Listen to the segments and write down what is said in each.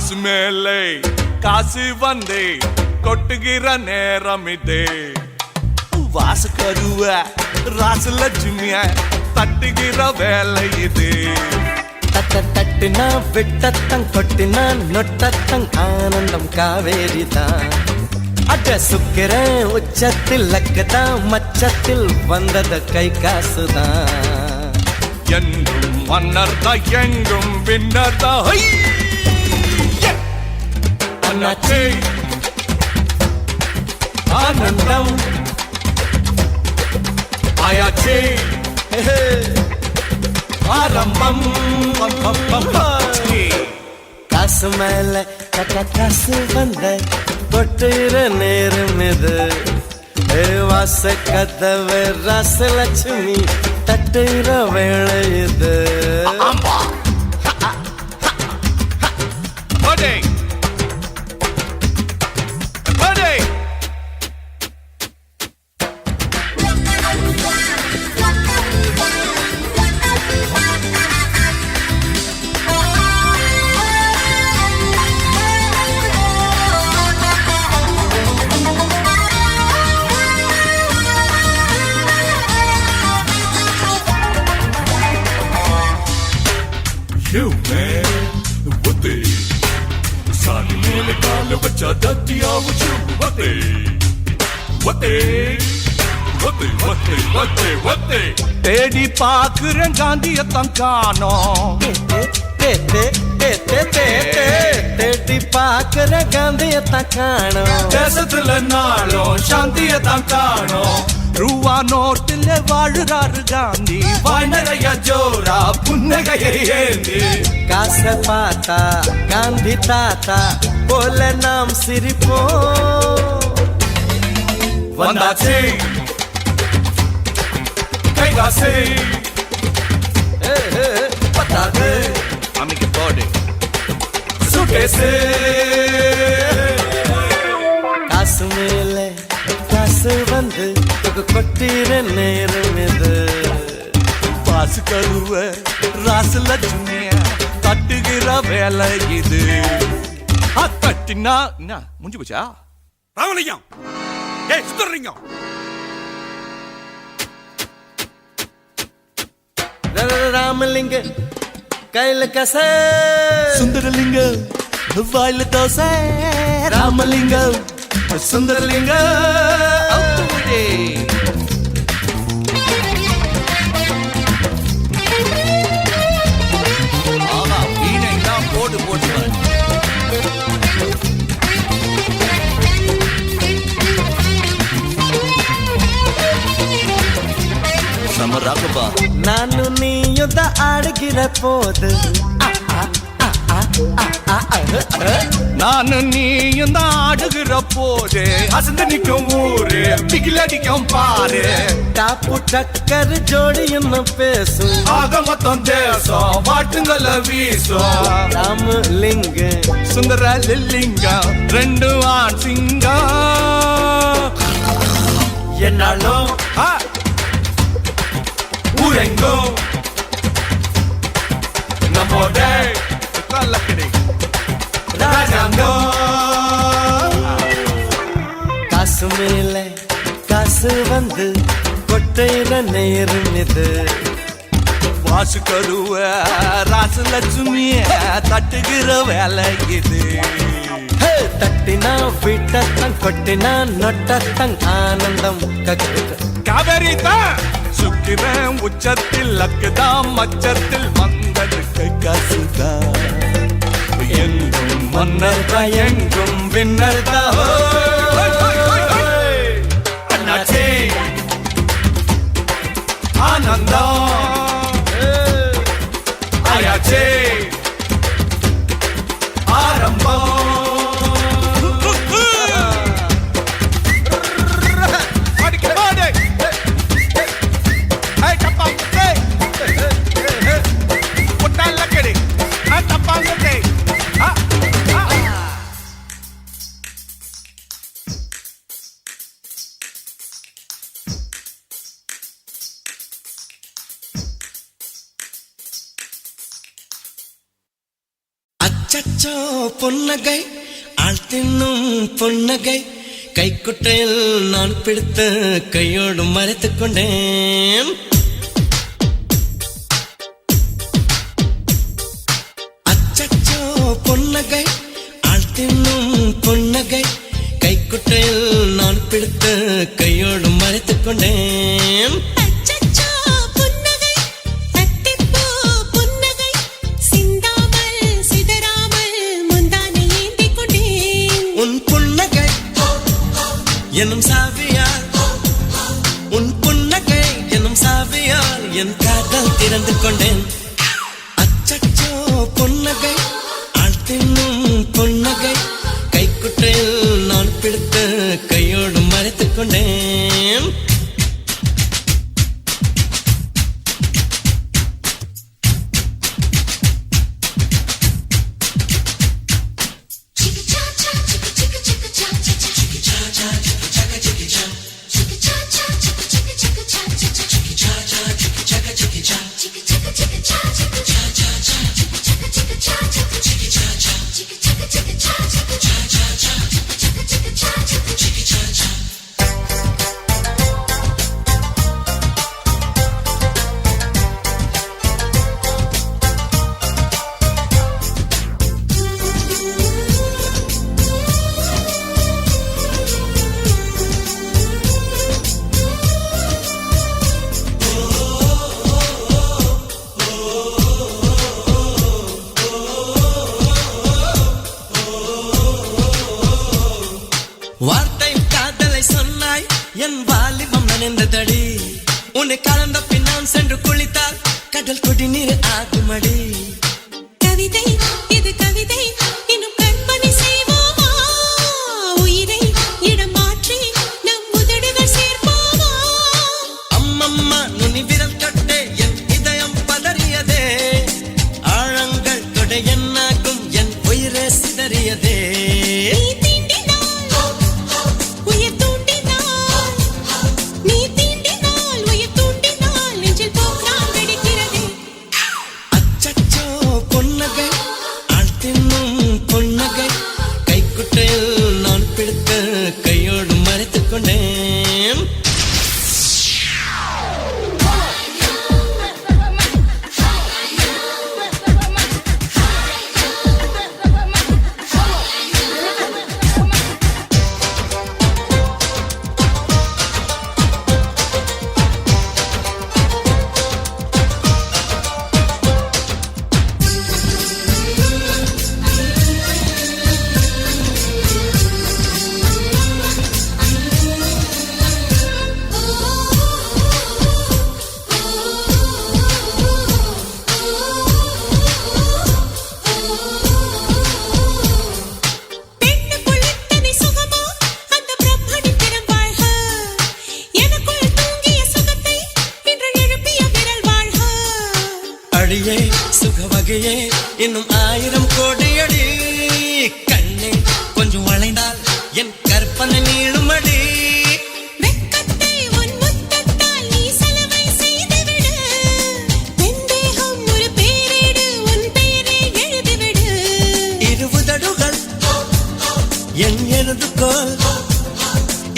காசு மேலே காசு வந்தே கொட்டுகிற நேரம் இதே வாசு கருவ ராசலட்சுமிய தட்டுகிற வேலை இது தட்டுனா விட்டத்தங் கொட்டினா நொட்டத்தங் ஆனந்தம் காவேரி தான் அட சுக்கிர உச்சத்தில் லக்கதான் மச்சத்தில் வந்தது கை காசுதான் என்றும் மன்னர் தான் எங்கும் வின்னர் தான் அண்ணாச்சி ஆனந்தம் ஆயாச்சி ஆரம்பம் காசு மேல காசு வந்த கொட்டுற நேரம் இது வாச கதவு ராசலட்சுமி தட்டுற வேலை இது You man, what the? Sani mele kaale bacha datiya wuchu what the? What the? What the? What the? What the? What the? தேடி பாக்குறேன் காந்தியத்தான் காணோம் தேடி பாக்குற காந்தியத்தான் காணோம் தேசத்துல நாளும் சாந்தியத்தான் காணோம் ரூவா நோட்டில் வாழுறாரு காந்தி வாய்நறைய ஜோரா புன்னகையை ஏந்தி காச பார்த்தா காந்தி தாத்தா போல நாம் சிரிப்போம் வந்தாச்சு கைகாசு பத்தாது அமைக்கு போடு சுகேசு காசு மேல காசு வந்து கொட்டிற நேரம் இது பாசு கருவ ராசலட்சுமிய தட்டுகிற வேலை இது தட்டினா என்ன முடிஞ்சு போச்சா ராமலிங்கம் ஏய் சுந்தரலிங்கம் ராமலிங்க கையில கச சுந்தரலிங்க வாயில தோசை ராமலிங்க சுந்தரலிங்க வீணை தான் போட்டு போட்டு சமராகபா ನಾನು ನೀಯುದ್ದ ಆಡಗಿರ போது நானு நீயும் தான் ஆடுகிற போது அசந்து நிற்கும் ஊரு பிகிலடிக்கும் பாரு டாப்பு டக்கர் ஜோடி என்ன பேசும் ஆக மொத்தம் தேசம் வாட்டுங்கள வீசும் ராமலிங்க சுந்தர லில்லிங்கம் ரெண்டு ஆண் சிங்கம் என்னாலும் ஊரெங்கோ நம்மோட கல்லக்கடி ராஜாங்கம் காசு மேல காசு வந்து கொட்டையில நேரம் இது வாசு கருவ ராசலட்சுமிய தட்டுகிற வேலை இது தட்டினா விட்டத்தங் கொட்டினா நொட்டத்தங் ஆனந்தம் காவேரி தான் சுக்கிரன் உச்சத்தில் லக்குதான் மச்சத்தில் வந்தது காசுதான் எங்கும் மன்னர் தான் எங்கும் வின்னர் தான் அண்ணாச்சி ஆனந்தம் ஆயாச்சி ஆரம்பம் அச்சச்சோ பொன்னகை ஆள் தின்னும் பொன்னகை கைக்குட்டையில் நான் பிடித்து கையோடு மறைத்துக் கொண்டேன். அச்சச்சோ பொன்னகை ஆள் தின்னும் பொன்னகை கைக்குட்டையில் நான் பிடித்து கையோடு மறைத்துக் கொண்டேன். எனும் சாவியால் உன் புன்னகை எனும் சாவியால் என் காதல் திறந்து கொண்டேன். அச்சச்சோ பொன்னகை ஆள் தின்னும் பொன்னகை கைக்குட்டையில் நான் பிடித்து கையோடு மறைத்துக் கொண்டேன். வார்த்தை காதலை சொன்னாய் என் வாலிபம் நனைந்ததடி. உன்னை கலந்த பின் நான் சென்று குளித்தால் கடல் குடிநீர் ஆகுமடி. கவிதை இது கவிதை இன்னும் கற்பனை செய்வோமா? உயிரை இடம் மாற்றி நம் உதடுகள் சேர்ப்போமா? அம்மம்மா நுனி விரல் கட்டே என் இதயம் பதறியதே. ஆழங்கள் தொட என்னாகும் என் உயிரே சிதறியதே. நான் பிடித்து கையோடு மறைத்துக் கொண்டேன். அடியே சுகவகையே இன்னும் 1000 கோடியடி. கண்ணே கொஞ்சம் வளைந்தால் என் கற்பனை நீளுமடி. வெட்கத்தை உன் முத்தத்தால் நீ சலவை செய்துவிடு. வெந்தேகம் ஒரு பேரேடு உன் பெயரை எழுதிவிடு. 20 என் எழுதுகோல்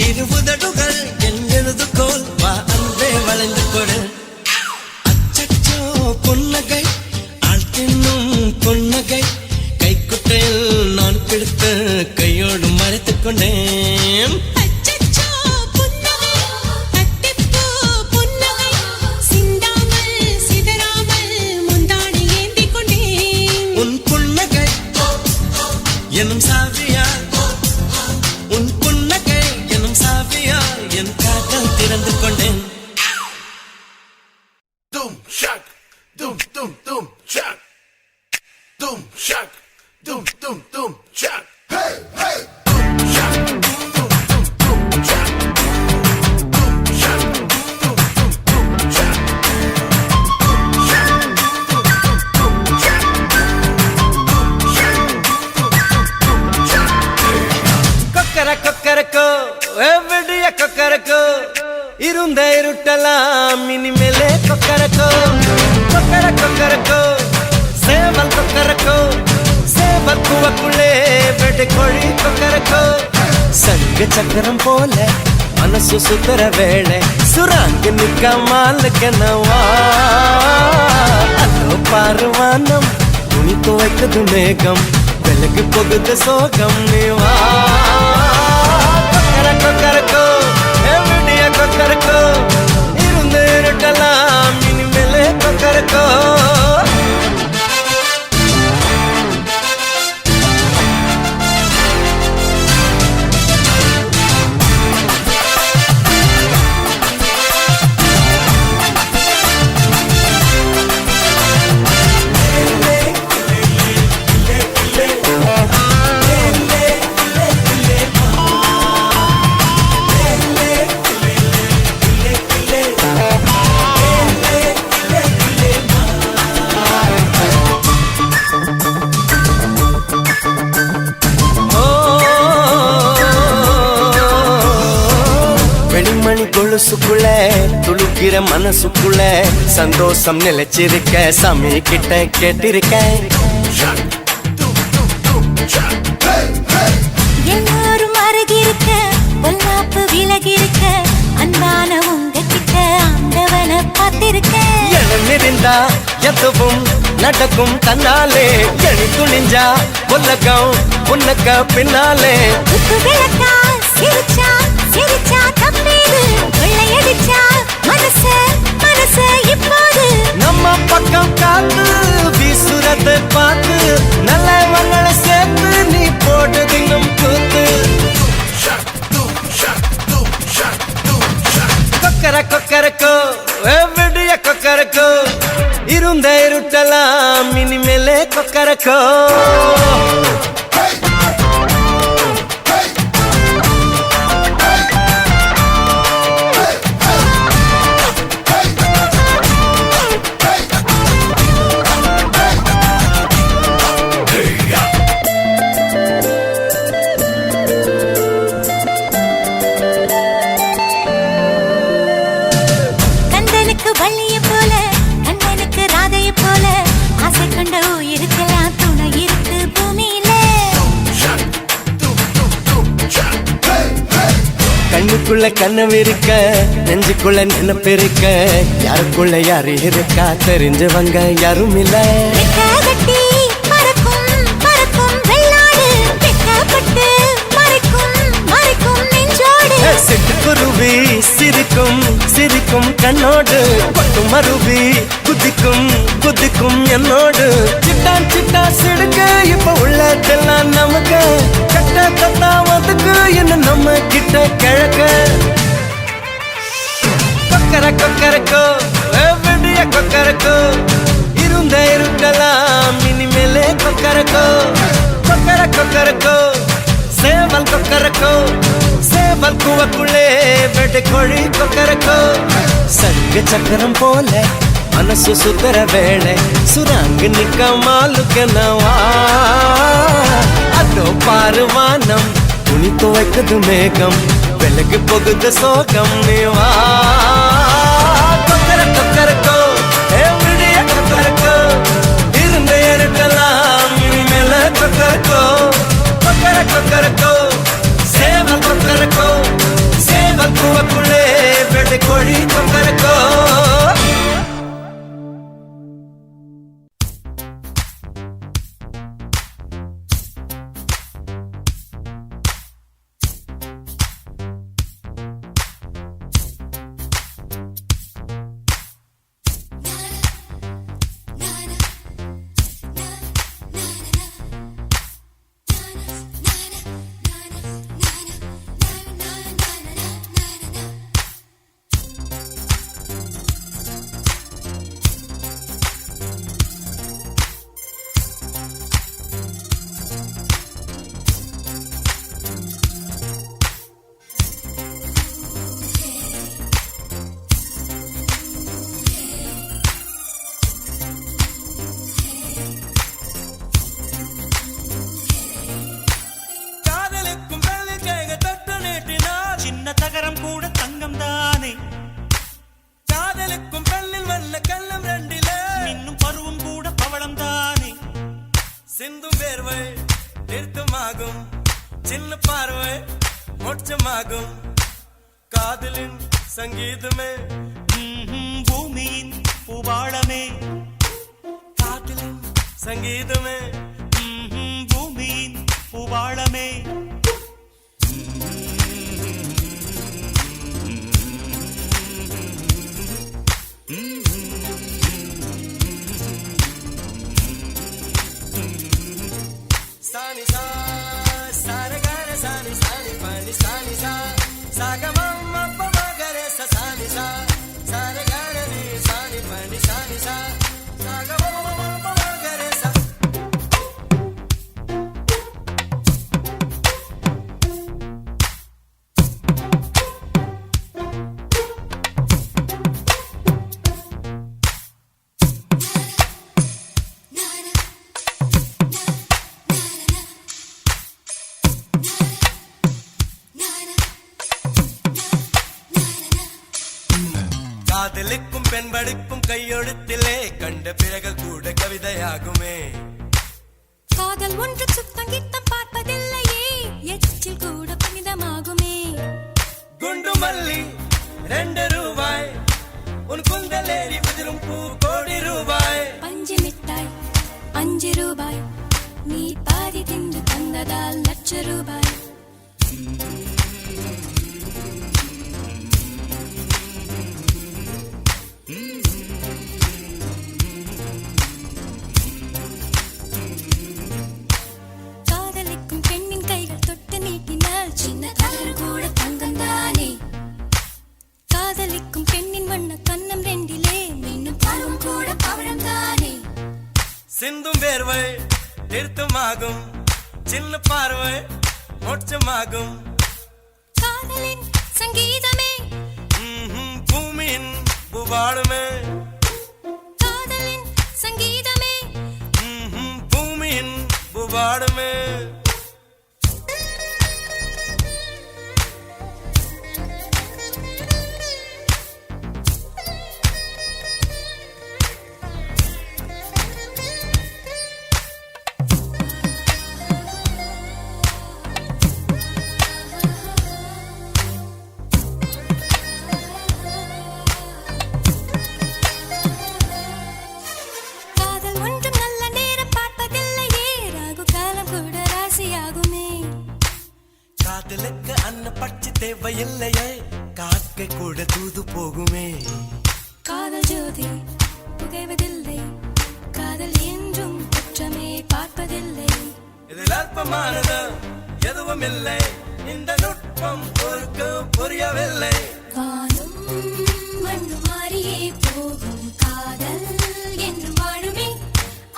20 என் எழுதுகோல் வா அன்பே வளைந்து கொடு. பொன்னகை ஆள் தின்னும் பொன்னகை கைக்குட்டையில் நான் பிடித்து கையோடு மறைத்துக் கொண்டேன். அச்சச்சோ புன்னகை அத்திப்பூ புன்னகை சிந்தாமல் சிதறாமல் முந்தானை ஏந்திக் கொண்டேன். உன் புன்னகை எனும் சாவியால் உன் புன்னகை எனும் சாவியால் என் காதல் திறந்து கொண்டேன். Doom shack, doom doom doom shack, doom shack, doom doom doom shack. Hey hey, doom shack, doom doom doom shack, doom shack, doom doom doom shack, doom shack, doom doom doom shack, doom shack, doom doom shack. கொக்கர Kokkarakko எவ்வடிய Kokkarakko இருந்த இருட்டலாம் இனிமேலே கொக்கரக்கோ கொக்கர கொக்கரக்கோ சேவல் கொக்கரக்கோ சேவல் சேவல் கூவக்குள்ளே வெட்டு கோழி கொக்கரக்கோ சங்க சக்கரம் போல மனசு சுத்தர வேளை சுராங்க நிக்க மாலுக்கனவா அதோ பாருவானம் துணி துவைக்குது மேகம் வெலகு போகுது சோகம் நீவா கொக்கரக்கோ எவிடிய கொக்கரக்கோ இருந்து இருட்டலாம் இனிமேலே கொக்கரக்கோ கொலுசுக்குள்ள துளுக்கிற மனசுக்குள்ள சந்தோஷம் நிலைச்சிருக்க சாமி கிட்ட கேட்டிருக்கேன் எல்லாரும் அருகிருக்க பொல்லாப்பு விலகிருக்க அன்பான உங்ககிட்ட ஆண்டவனை பார்த்திருக்கேன் எழுந்திருந்தா எதுவும் நடக்கும் தன்னாலே எழி துணிஞ்சா உலகம் உனக்க பின்னாலே உப்பு விளக்கா சிரிச்சா சிரிச்சா தப்பேது கொள்ளையடிச்சா மனசு இப்போது நம்ம பக்கம் காத்து வீசுறத பார்த்து நல்லவங்களை சேர்த்து நீ போட்டு தின்னும் கூத்து கொக்கரக்கோ விடிய கொக்கரக்கோ இருந்த இருட்டலாம் இனிமேலே கொக்கரக்கோ கண்ணுக்குள்ள கனவு இருக்க நெஞ்சுக்குள்ள நினைப்பிருக்க யாருக்குள்ள யாரு இருக்கா தெரிஞ்சவங்க யாரும் இல்ல சிட்டுக்குருவி சிரிக்கும் சிரிக்கும் கண்ணோடு பட்டு மருவி குதிக்கும் குதிக்கும் என்னோடு சிட்டான் சிட்டா சிடுக்க இப்ப உள்ளதெல்லாம் நமக்கு கட்ட தத்தாவதுக்கு என்ன நம்ம கிட்ட கிழக்க கொக்கரக்கோ விடிய கொக்கரக்கோ இருந்த இருட்டலாம் இனிமேலே கொக்கரக்கோ கொக்கரக்கோ சேவல் கொக்கரக்கோ சேவல் கூவக்குள்ளே வெட்டு கோழி கொக்கரக்கோ சங்க சக்கரம் போல மனசு சுத்தர வேளை சுராங்க நிக்க மாலுக்கனவா அதோ பாருவானம் துணி துவைக்குது மேகம் வெலகு போகுது சோகம் நீவா கொக்கரக்கோ எவிடிய கொக்கரக்கோ இருந்த இருட்டலாம் இனிமேல கொக்கரக்கோ கொக்கரக்கோ சேவல் கொக்கரக்கோ சேவல் கூவக்குள்ளே வெட்டு கோழி கொக்கரக்கோ சிந்தும் வேர்வை நிறுத்தமாகும் சின்ன பார்வை மோட்சமாகும் காதலின் சங்கீதமே பூமியின் பூபாளமே காதலின் சங்கீதமே பூமியின் பூபாளமே Sani sa, sani gare sani sani pani sani sa, saga mamma pama gare sa sani sa, sani gare ni sani pani sani sa, saga mamma pama gare sa. காதலுக்கும் பெண்படுக்கும் கையெழுத்திலே கண்ட பிறகு கூட கவிதையாகுமே காதல் ஒன்று சுத்தம் கித்தம் பார்ப்பதில்லையே எச்சில் கூட புனிதமாகுமே குண்டு மல்லி 2 ரூபாய் உன் குந்தலேறி உதிரும் பூ கோடி ரூபாய் பஞ்சு மிட்டாய் 5 ரூபாய் நீ பாதி தின்று தந்ததால் லட்ச ரூபாய் காதலிக்கும் பெண்ணின் கைகள் தொட்டு நீட்டினால் சின்ன தவறு கூட தங்கம் தானே காதலிக்கும் பெண்ணின் வண்ண கண்ணம் ரெண்டிலே மின்னும் பருவம் கூட பவழம் தானே சிந்தும் வேர்வை நிறுத்தமாகும் சின்ன பார்வை மோட்சமாகும் காதலின் சங்கீதமே பூமியின் பூபாளமே காதலின் சங்கீதமே பூமியின் பூபாளமே காதல் ஒன்றும் நல்ல நேரம் பார்ப்பதில்லையே ராகு காலம் கூட ராசியாகுமே காதலுக்கு அன்ன பட்சி தேவையில்லையே காக்கை கூட தூது போகுமே காதல் ஜோதி புகைவதில்லை காதல் என்றும் குற்றமே பார்ப்பதில்லை இதில் அற்பமானது எதுவும் இல்லை இந்த நுட்பம் பொறுக்க புரியவில்லை வானும் மண்ணு மாறியே போகும் காதல் என்றும் வாழுமே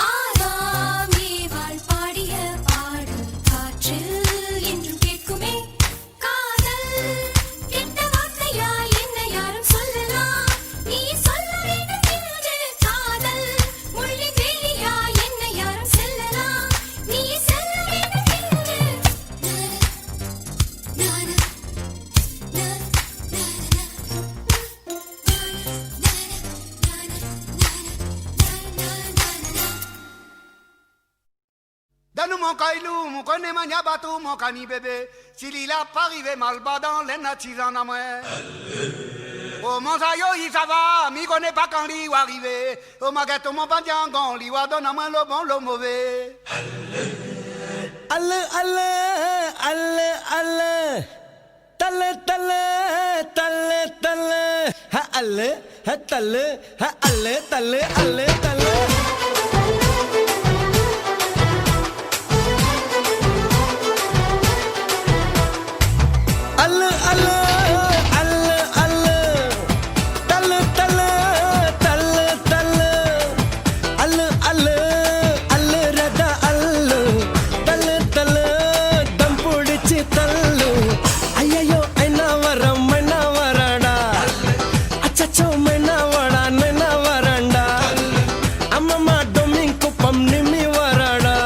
ஆதாமே வாழ் பாடிய பாடல் காற்றில் என்றும் கேட்குமே காதல் கெட்ட வார்த்தையா என்ன யாரும் சொல்லலாம் நீ சொல்ல வேண்டும் என்று காதல் முள்ளின் வேலியா என்ன யாரும் செல்லலாம் நீ செல்ல வேண்டும் என்று நானா Donne mon caillou, mon connaît mon yabatou, mon cani bébé. S'il il a pas arrivé mal bas dans les natis en amoué. Oh mon sayo, il ça va, m'y connaît pas quand il va arriver. Oh ma gâteau, mon pandiangon, il va donner à moi le bon, le mauvais. அல்லு அல்லு அல்லு அல்லு தல்லு தல்லு தல்லு தல்லு ஹ அல்லு ஹ தல்லு ஹ அல்லு தல்லு அல்லு தல்லு அல்லு அல்லு அல்லு அல்லு தல்லு தல்லு தல்லு தல்லு அல்லு அல்லு அல்லு ரத அல்லு தல்லு தல்லு தம் புடிச்சு தல்லு ஐயோ என்ன வரடா அச்சச்சோ மென்னா வரண்டா அம்மம்மா டொமிங் குப்பம் நிம்மி வரடா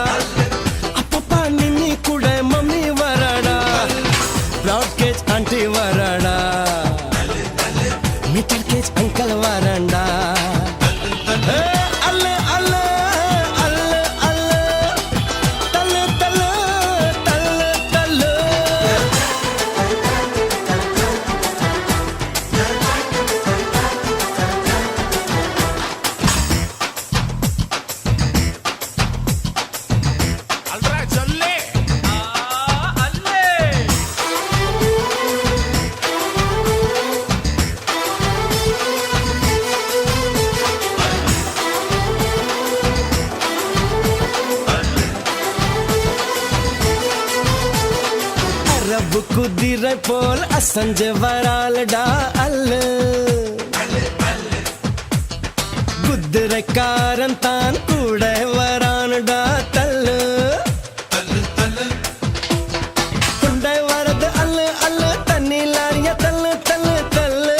அப்பப்பா நிம்மி கூட மம்மி வரடா ब्लॉकेज आंटी वरडा मीटर केज अंकल वरंडा अल्ले अल्ले अल्ले अल्ले குதிரை போல் அசஞ்சு வராலடா அல்லு குதிரைக்காரன் தான் கூட வரானுடா தள்ளு குண்டை வரது அல்லு அல்லு தண்ணி லாரிய தள்ளு தள்ளு தள்ளு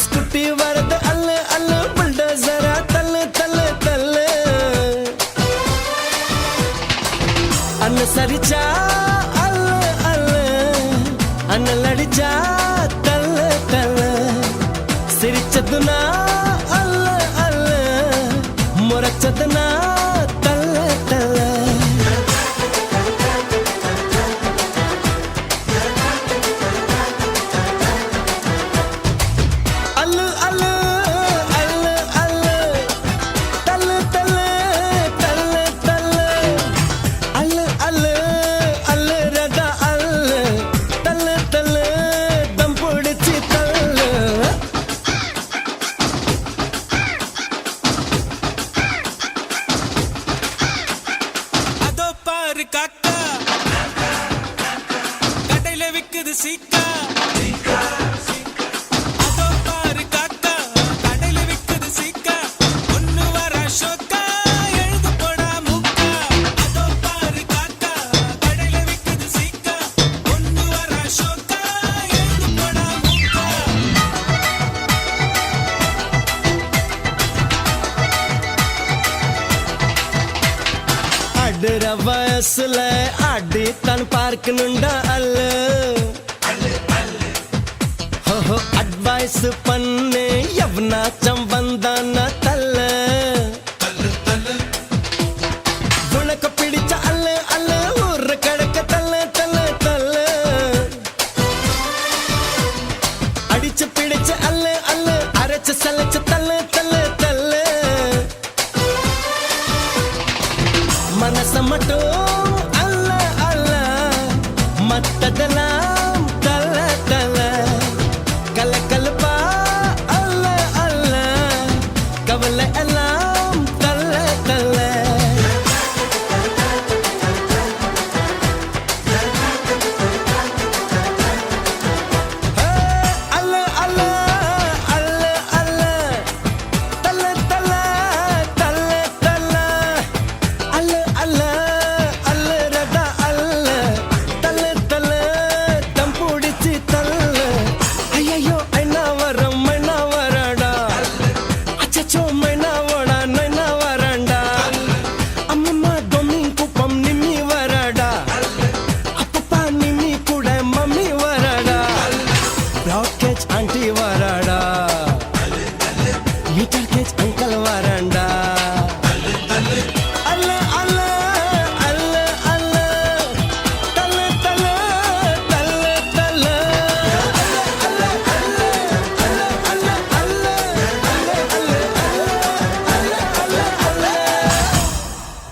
ஸ்கூட்டி வரது அல்லு அல்லு புல்டோசரா தள்ளு தள்ளு தள்ளு அனுசரிச்சா அல்லு அல்லு அண்ணலடிச்சா தள்ளு தள்ளு சிரிச்சதுனா அல்ல அல்ல முறைச்சதுனா தள்ள தள்ள அல்லு அல்லு அல்லு அல்லு தள்ளு தள்ளு தள்ளு தள்ளு அல்லு அல்லு அல்லு ரதா அல்லு தள்ளு தள்ளு தம் பிடிச்சி தள்ளு அதோ பாரு காக்கா கடையில விக்குது சீக்கா அதோ பாரு காக்கா கடையில விக்குது சீக்கா ஒண்ணு வர ஷோக்கா எழுது போடா முக்கா அதோ பாரு காக்கா கடையில விக்குது சீக்கா ஒண்ணு வர ஷோக்கா எழுது போடா முக்கா அடுற வயசுல அடி தான் பார்க்கணுண்டா அல்ல ஹோ அட்வைஸ் பண்ணு எவனாச்சும் வந்தானா தள்ள உனக்கு பிடிச்ச அல்ல அல்ல ஊர்ற கடக்க தள்ள தள்ள தள்ள அடிச்சு பிடிச்ச அல்ல அல்ல அரைச்சு சலைச்சு தள்ள தள்ள தள்ள மனச மட்டும் அல்ல அல்ல மத்ததெல்லாம் தள்ள தள்ள கலக்கலப்பா அல்ல அல்ல கவலை எல்லாம் தள்ள தள்ள அல்ல அல்ல அல்ல அல்ல தள்ள தள்ள தள்ள தள்ள அல்ல அல்ல அல்ல ரதா அல்ல தள்ள தள்ள தம் பிடிச்சி தள்ள ஐயோ ஐநா வரடா அச்சச்சோ மைனா ஓடா நைனா வரண்டா அம்மம்மா தொம்மி குப்பம் நிம்மி வரடா அப்பப்பா நிம்மி கூட மம்மி வரடா பிளாக்கேஜ் ஆண்டி வரடா லிட்டர்கேஜ் அங்கிள் வரண்டா அல்ல அல்ல அல்ல அல்ல தள்ள தள்ள தள்ள தள்ள அல்ல அல்ல அல்ல அல்ல அல்ல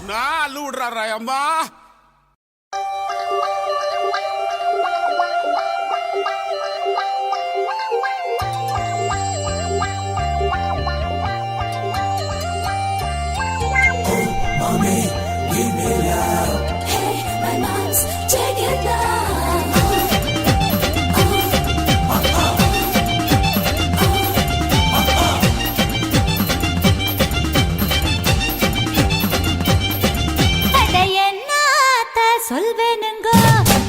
நான் அள்ளு விடுறாரா அம்மா Hey, my mom's check it now. அட என்னாத்த சொல்வேனுங்க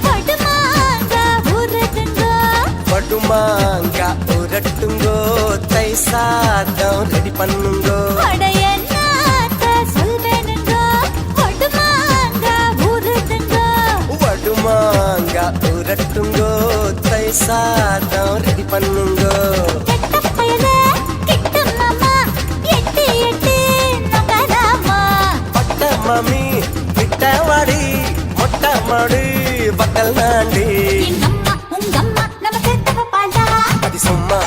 படுமாங்க ஊருதுங்க படுமாங்க உரட்டுங்கோ தை சாதம் ரெடி பண்ணுங்கோ அட என்னாத்த சொல்வேனுங்க படுமாங்க ஊருதுங்க வடுமாங்க உரட்டுங்கோ தை சாதம் ரெடி பண்ணுங்கோ கெட்ட பயலே கிட்ட மாமா எட்டி எட்டி நொங்கராமா பட்ட மாமி கிட்ட வாடி மொட்டை மாடி பக்கல் நாண்டி எங்கம்மா உங்கம்மா நம்ம சேர்த்தவ பாடா அடி சும்மா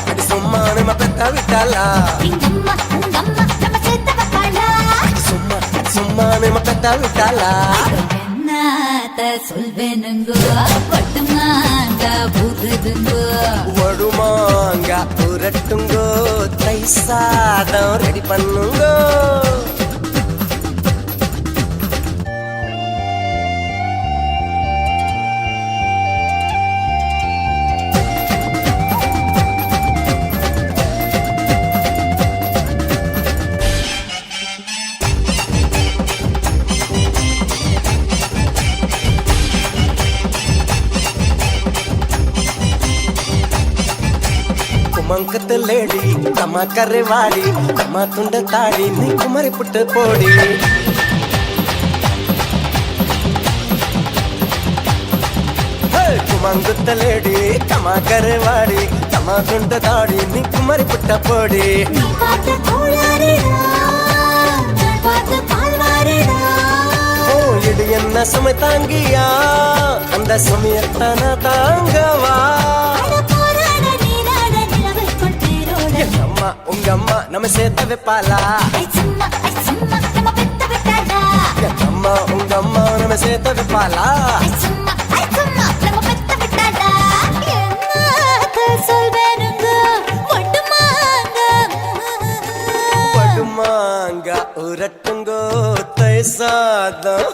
நம்ம பெத்த விட்டாலா எங்கம்மா உங்கம்மா நம்ம சேர்த்தவ பாடா சும்மா நம்ம பெத்த விட்டாலா என்னத்த சொல்வேனுங்க பட்டுமாங்க ஊருதுங்க வடுமாங்க உரட்டுங்கோ தை சாதம் ரெடி பண்ணுங்கோ ಮಂಕತ್ ಲೇಡಿ ತಮ್ಮ ಕರೆವಾಡಿ ತಮ್ಮ ತುಂಡ ತಾಡಿ ನೀ ಕುಮರಿ ಪುಟ್ಟ ಪೋಡಿ ಮಂಕತ್ ಲೇಡಿ ತಮ್ಮ ಕರೆವಾಡಿ ತಮ್ಮ ತುಂಡ ತಾಡಿ ನೀ ಕುಮರಿ ಪುಟ್ಟ ಪೋಡಿ ஓ இடு என்ன சுமை தாங்கியா அந்த சுமையத்தான தாங்கவா எங்க அம்மா உங்க அம்மா நம்ம சேர்த்த வைப்பாளா எங்க அம்மா உங்க அம்மா நம்ம சேர்த்த வைப்பாளா படுமாங்க உரட்டுங்கோ தை சாதம்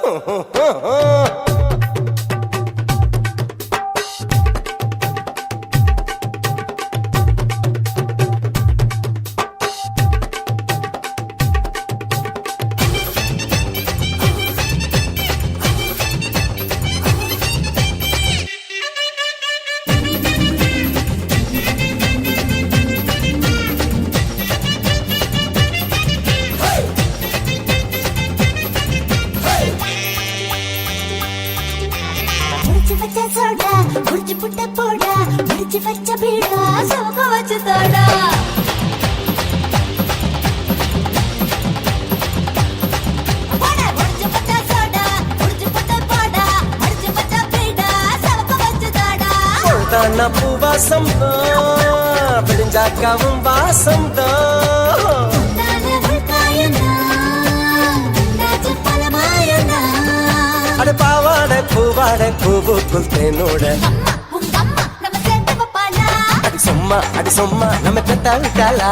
பூவாசம் தான் விடிஞ்சாக்காவும் வாசம் தான் அட பாவாடை பூவாடை பூவுக்குள் தேனோட அடி சும்மா நம்ம பெத்தா விட்டாளா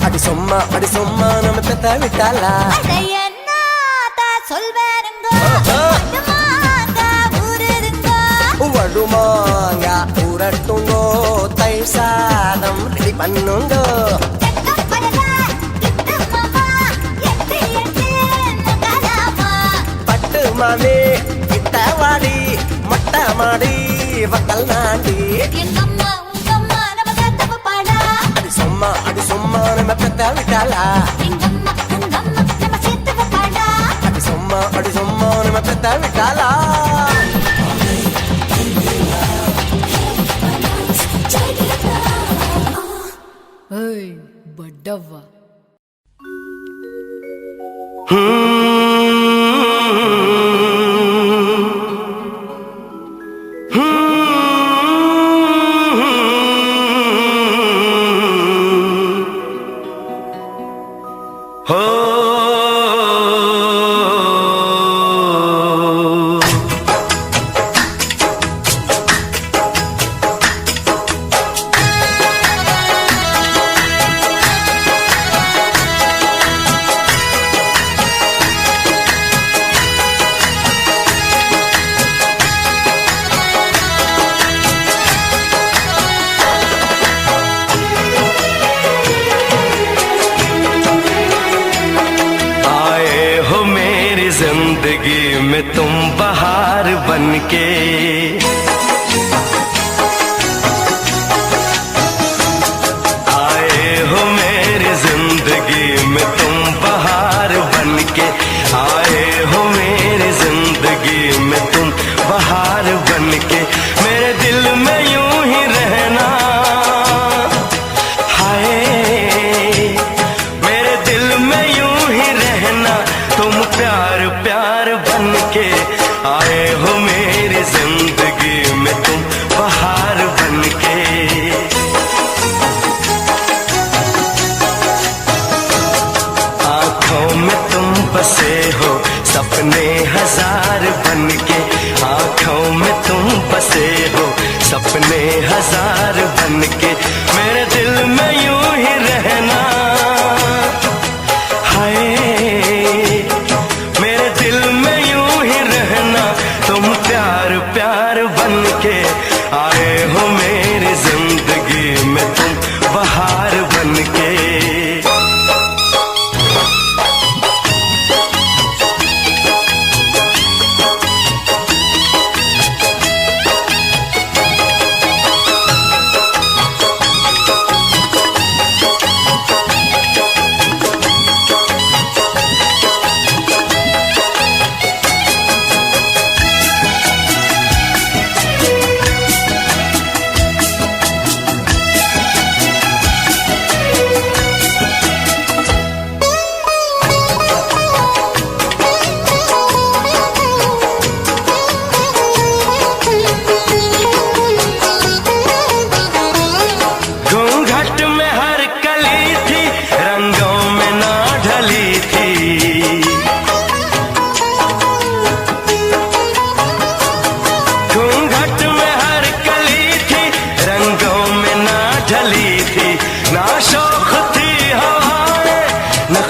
அடி சும்மா நம்ம பெத்தா விட்டாளா வடுமாங்க உரட்டுங்கோ தை சாதம் ரெடி பண்ணுங்கோ பட்டு மாமே கிட்டவாடி மொட்டை மாடி வக்கல் நாண்டி அடி சும்மா நம்ம பெத்த விட்டாளா அடி சும்மா நம்ம பெத்த விட்டாளா ಬಡ್ಡವ್ವ जिंदगी में तुम बहार बनके आए हो मेरी जिंदगी में तुम बहार बनके आए हो मेरी जिंदगी में तुम बहार बनके मेरे दिल में यूं ही रहना हाय मेरे दिल में यूं ही रहना तुम प्यार प्यार बनके आए हो मेरी जिंदगी में तुम बहार बनके आँखों में तुम बसे हो सपने हजार बनके आँखों में तुम बसे हो सपने हजार बनके मेरे दिल में यूं ही रहना हाय मेरे दिल में यूं ही रहना तुम प्यार प्यार बनके आए हो मेरी जिंदगी में तुम बहार बनके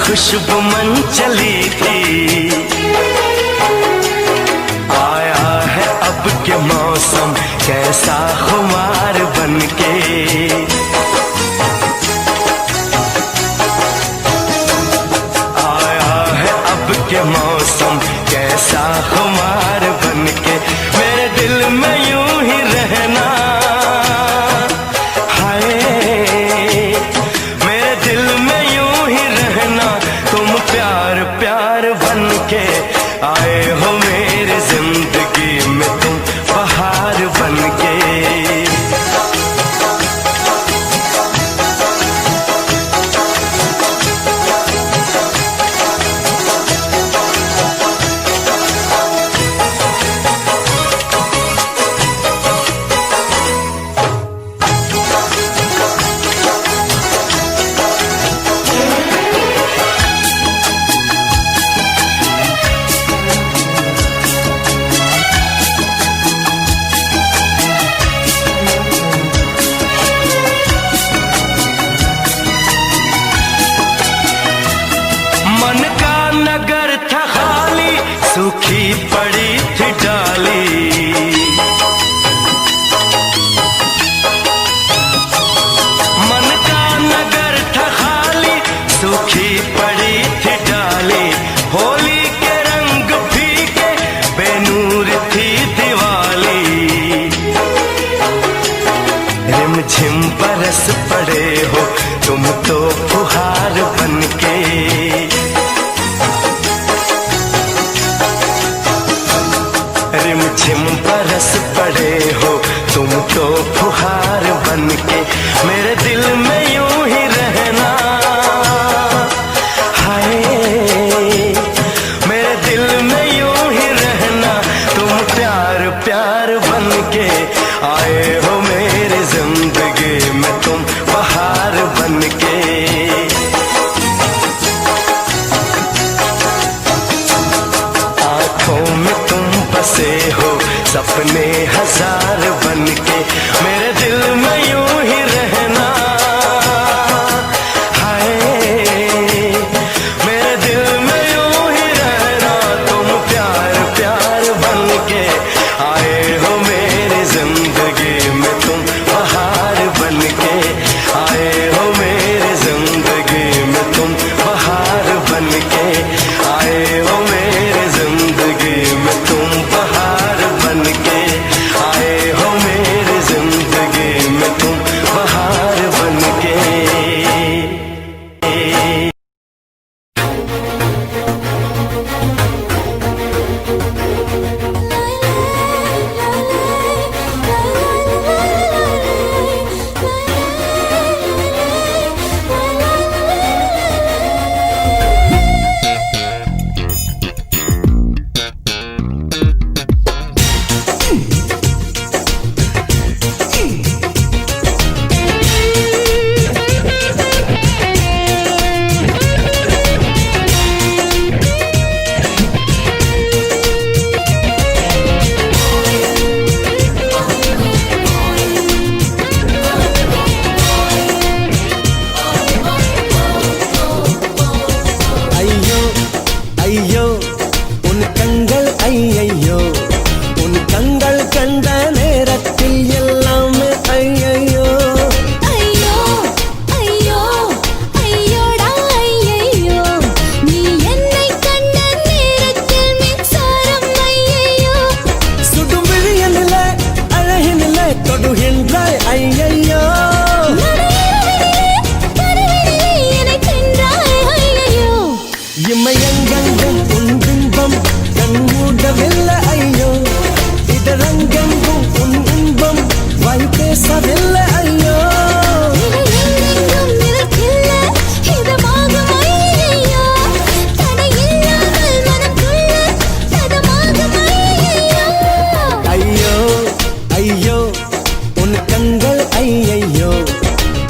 खुशबू मन चली थी। आया है अब के मौसम कैसा खुमार बनके, आया है अब के मौसम कैसा खुमार बनके। मेरे दिल में यूं ही रहना, हाय मेरे दिल में यूं ही रहना, तुम प्यार प्यार बनके आए हो मेरी जिंदगी में, तुम बहार बनके। मन का नगर था खाली, सूखी पड़ी थी डाली। मन का नगर था खाली, सूखी पड़ी थी डाली। होली के रंग फीके, बेनूर थी दिवाली। रिमझिम बरस पड़े हो तुम तो फुहार बनके, रिमझिम बरस पड़े हो तुम तो फुहार बनके। मेरे दिल में यूं ही रहना, हाय मेरे दिल में यूं ही रहना, तुम प्यार प्यार बनके आए हो मेरी जिंदगी में, तुम बहार बनके। आंखों में तुम बसे हो सपने हजार बनके। मेरे दिल में यूं ही रहना, हाय मेरे दिल में यूं ही रहना, तुम प्यार प्यार बनके आए हो मेरी जिंदगी में, तुम बहार बनके आए हो मेरी जिंदगी में, तुम बहार बनके आए हो मेरी जिंदगी में, तुम बहार बनके आए हो मेरी जिंदगी में, तुम बहार बनके। ஐயோ ஐயோ உன் கண்கள் ஐயையோ, உன் கண்கள் கண்ட நேரத்தில் எல்லாமே ஐயையோ. ஐயோ ஐயோ ஐயோடா ஐயையோ, நீ என்னை கண்ட நேரத்தில் மின்சாரம் ஐயையோ. சுடும் விழியனிலே அழகினிலே தொடுகின்றாய் ஐயையோ. இமையங்கெங்கும் உன் பிம்பம் கண்மூடவில்லை ஐயோ, இதரங்கெங்கும் உன் இன்பம் வாய் பேசவில்லை ஐயோ. ஐயோ ஐயோ உன் கண்கள் ஐயையோ,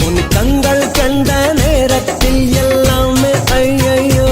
உன் கண்கள் கண்ட நேரத்தில் எல்லாமே ஐயையோ.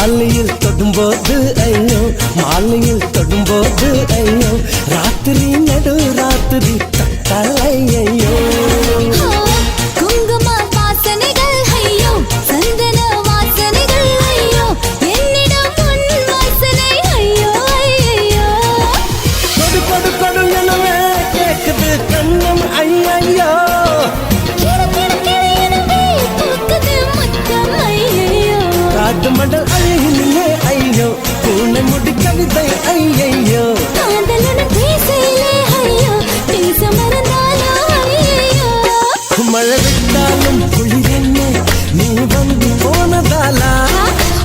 மாலையில் தொடும்போது ஐயோ மாலையில் தொடும்போது ஐயோ ராத்திரி நடு ராத்திரி தட்டலை ஐயோ குங்கும வாசனைகள் ஐயோ சந்தன வாசனைகள் ஐயோ என்னிடம் உன் வாசனை ஐயோ ஐயோ கொடு கொடு கொடு எனவே கேக்குது கண்ணம் ஐயோ கிட கிட கிட எனவே பூக்குது முத்தம் ஐயோ காட்டு மடல் அழகிலே ஐயோ பூனை முடி கவிதை ஐயோ காதலன பேசையிலே ஐயோ பேச மறந்தாலோ ஐயோ மழை விட்டாலும் குளிரென்ன நீ வந்து போனதாலா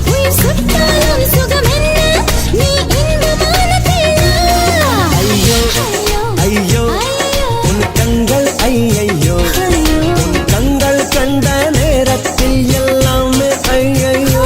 உயிர் சுட்டாலும் சுகம் என்ன நீ இன்பமான தேனா ஐயோ ஐயோ உன் கண்கள் ஐயோ உன் கண்கள் கண்ட நேரத்தில் எல்லாமே ஐயோ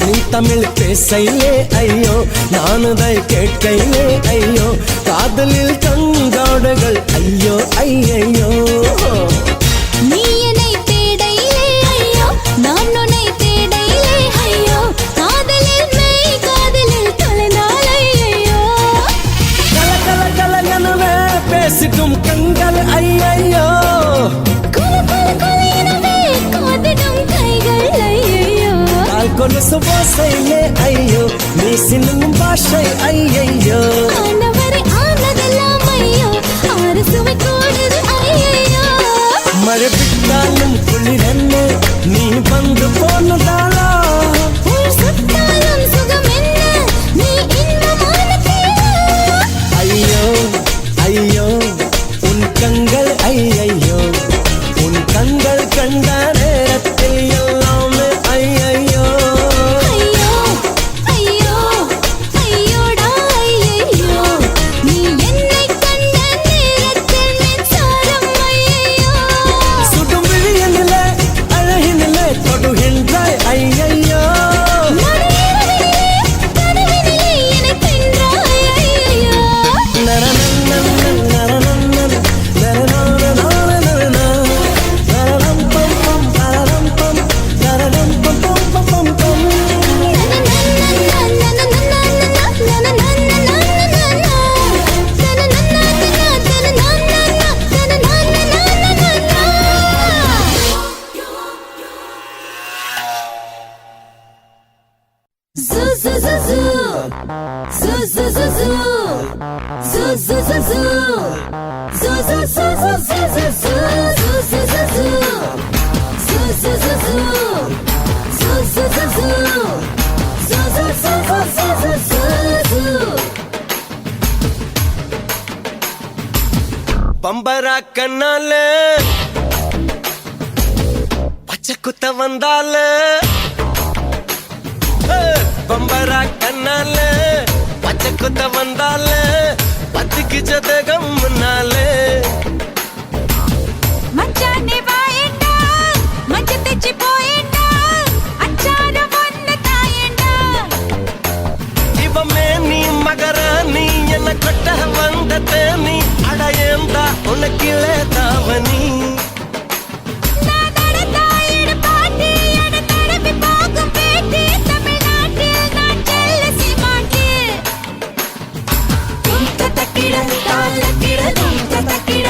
நீ தமிழ் பேசையிலே ஐயோ நானுதை கேட்கையிலே ஐயோ காதலில் கண்காடுகள் ஐயோ ஐயோ நீ என்னை தேடையிலே ஐயோ நான் உன்னை தேடையிலே ஐயோ காதலில் மெய் காதலில் தொலைந்தால் ஐயோ கல கல கல எனவே பேசிட்டும் கண்கள் ஐயோ குல குல குல எனவே காதிடும் கைகள் ஐயோ கால் கொலுசு ஓசையிலே ஐயோ நீ சின்னும் பாஷை ஐயோ ஆனவரை ஆனதெல்லாம் ஐயோ ஆறு சுவை கூடுது ஐயோ மழை விட்டாலும் குளிரென்ன நீ வந்து போனதாலா உயிர் சுட்டாலும் சுகம் என்ன நீ இன்பமான தேனா ஐயோ ஐயோ உன் கண்கள் ஐயோ உன் கண்கள் கண்ட நேரத்தில் எல்லாமே ஐயோ ஐயோ ஐயோ ஐயோடா ஐயோ நீ என்னை கண்ட நேரத்தில் மின்சாரம் ஐயோ சுடும் விழியினிலே அழகினிலே தொடுகின்றாய் ஐயோ நடுஇரவினிலே கனவினிலே என்னை தின்றாய் ஐயோ பம்பரா கண்ணால பச்சை குத்த வந்தால பம்பரா கண்ணால பச்சை குத்த வந்தால பத்துக்கு ஜதகம் முன்னாலே மச்சானே வாயேண்டா மஞ்ச தெச்சி போயேண்டா அச்சார ஒன்னு தாயேண்டா இவமே நீ மகராணி என்ன கொட்ட வந்த தேனி அடையேந்தா உனக்கிலே தாவனி நான் நடந்தாயிடு பாட்டி என தடவி போகும் பேட்டி தமிழ்நாட்டில் நான் செல்ல சீமாட்டி தும் தக்கிட தாளக்கிட தும் தக்கிட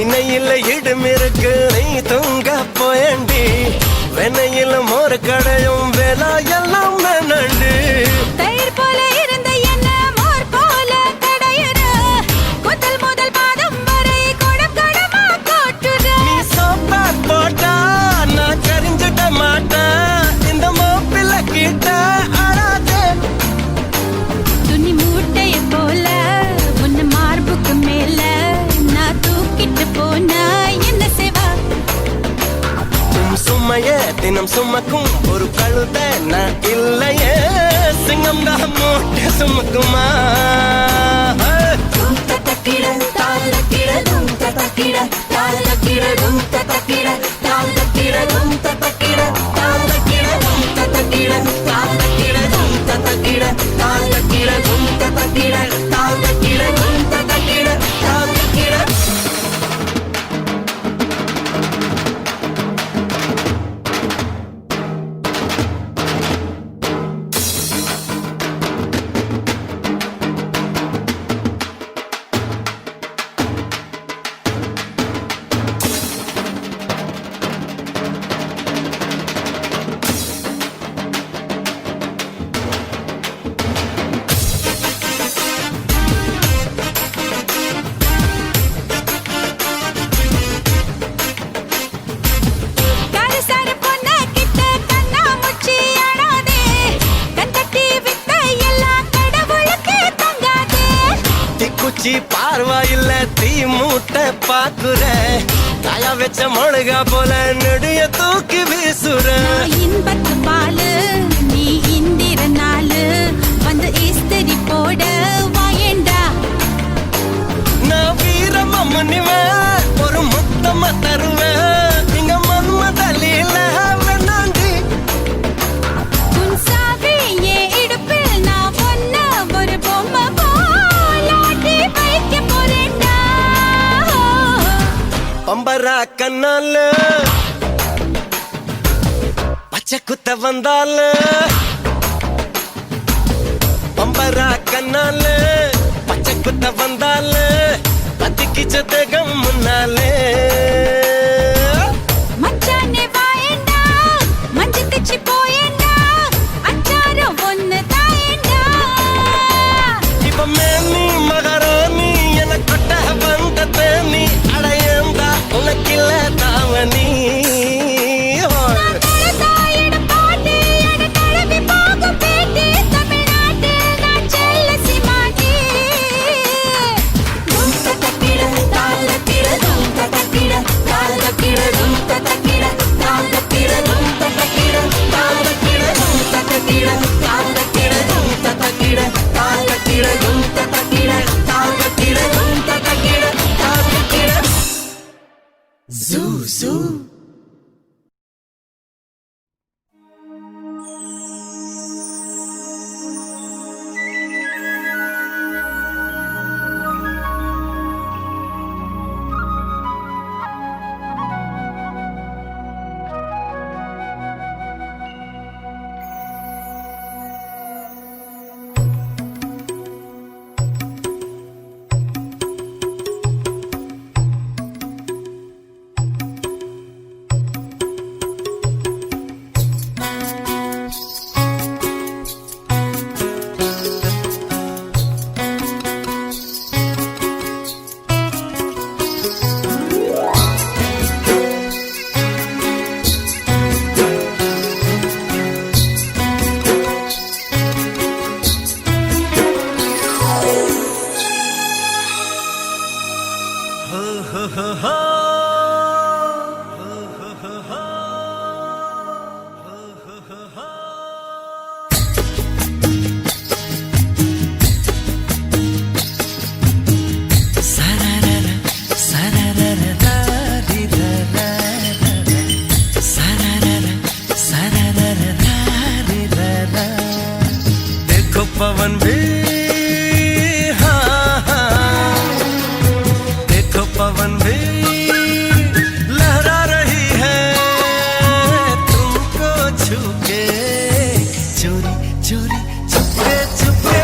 திணையில இடுமிருக்கு நீ தூங்க போயண்டி வெண்ணையில மோர் கடையும் வேலா எல்லாம் நண்டு தயிர் போல இருந்த என்ன மோர் போல கடையுற முதல் முதல் பாதம் வரை கொடம் கொடமா கோட்டுற நீ சோப்பா போட்டா நான் கரிஞ்சிட மாட்டேன் இந்த மோப்பில கிட்ட அழாதே துணி மூட்டைய போல உன்ன மார்புக்கு மேல நான் தூக்கிட்டு போனா என்ன செய்வா சும்மைய தினம் சுமக்கும் ஒரு கழுத நான் இல்லையே சிங்கம் தான் மூட்டை சுமக்குமா கரசார பொண்ண கிட்ட கண்ணா முச்சி ஆடாதே கண்டட்டி வித்த எல்லாம் கடவுளுக்கு தங்காதே திக்குச்சி பார்வாயில்ல தீ மூட்டை பாக்குற காயா வச்ச மொழுகா போல நெடிய தூக்கி வீசுற நான் இன்பத்து பாலு நீ இந்திர நாளு வந்து இஸ்திரி போட வாயேண்டா நான் வீரமா முனிவேன் ஒரு முத்தமா தருவேன் இங்க மன்மதலில வேணாண்டி உன் சாவி என் இடுப்பில் நான் ஒன்ன ஒரு பொம்மை போலாட்டி வைக்க போறேன்டா பம்பரா கண்ணால பச்சை குத்த வந்தால பம்பரா கண்ணால பச்சை குத்த வந்தால பத்திக்கிச்ச தேகம் முன்னாலே மச்சானே வாயேண்டா மஞ்சு திச்சி போயேண்டா அச்சாரம் ஒன்னு தாயேண்டா இப்ப மேனி மகாராணி என கொட்ட வந்த தேனி அடையந்தா உனக்கில்ல தாவணி நான் தலசாயிட பாட்டி என தழுவி போகும் பேட்டி தமிழ்நாட்டில் நான் செல்ல சிமாட்டி पवन भी हाँ हाँ देखो पवन भी लहरा रही है तुमको छू के चोरी चोरी छुपके छुपके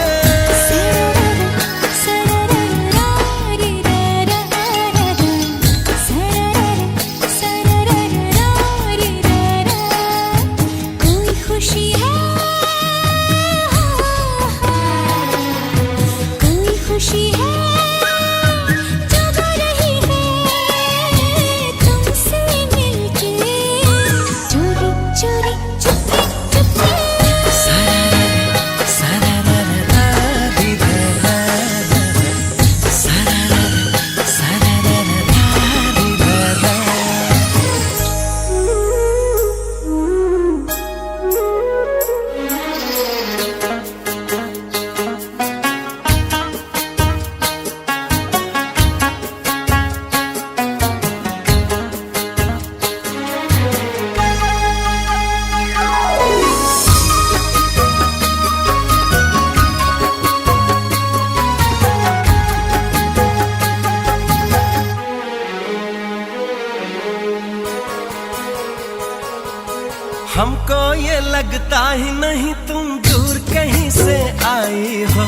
हमको ये लगता ही नहीं तुम दूर कहीं से आई हो,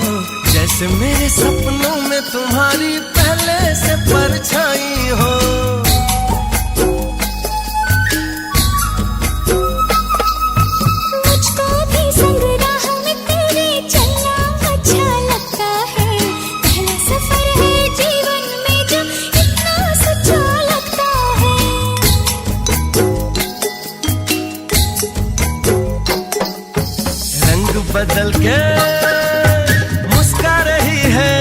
जैसे मेरे सपनों में तुम्हारी पहले से परछाई हो। मुझको भी संग राह में तेरे चलना अच्छा लगता है, पहला सफर है जीवन में जो इतना सच्चा लगता है। रंग बदल के मुस्का रही है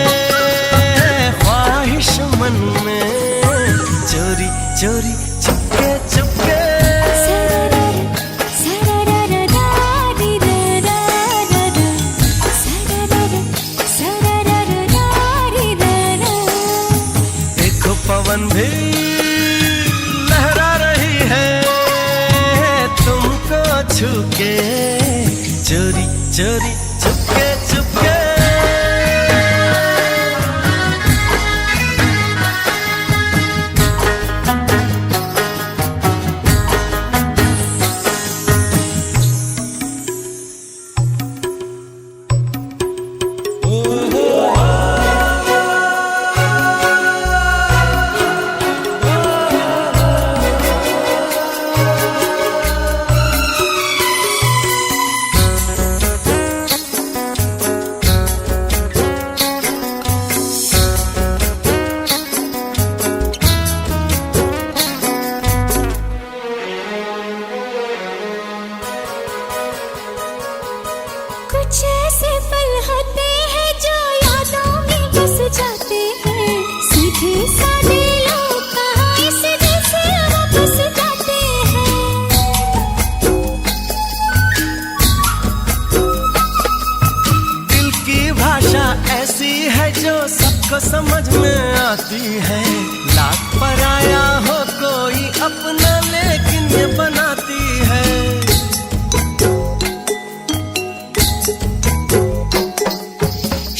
ख्वाहिश मन में, चोरी चोरी चुपके चुपके। देखो पवन भी लहरा रही है तुमको छू के, चोरी चोरी चुपके चुपके। कुछ ऐसे पल होते हैं जो यादों में बस जाते हैं, सीधे साधे लोग कहाँ इस दिल से वापस जाते हैं। दिल की भाषा ऐसी है जो सबको समझ में आती है, लाख पराया हो कोई अपना लेकिन ये बनाती है।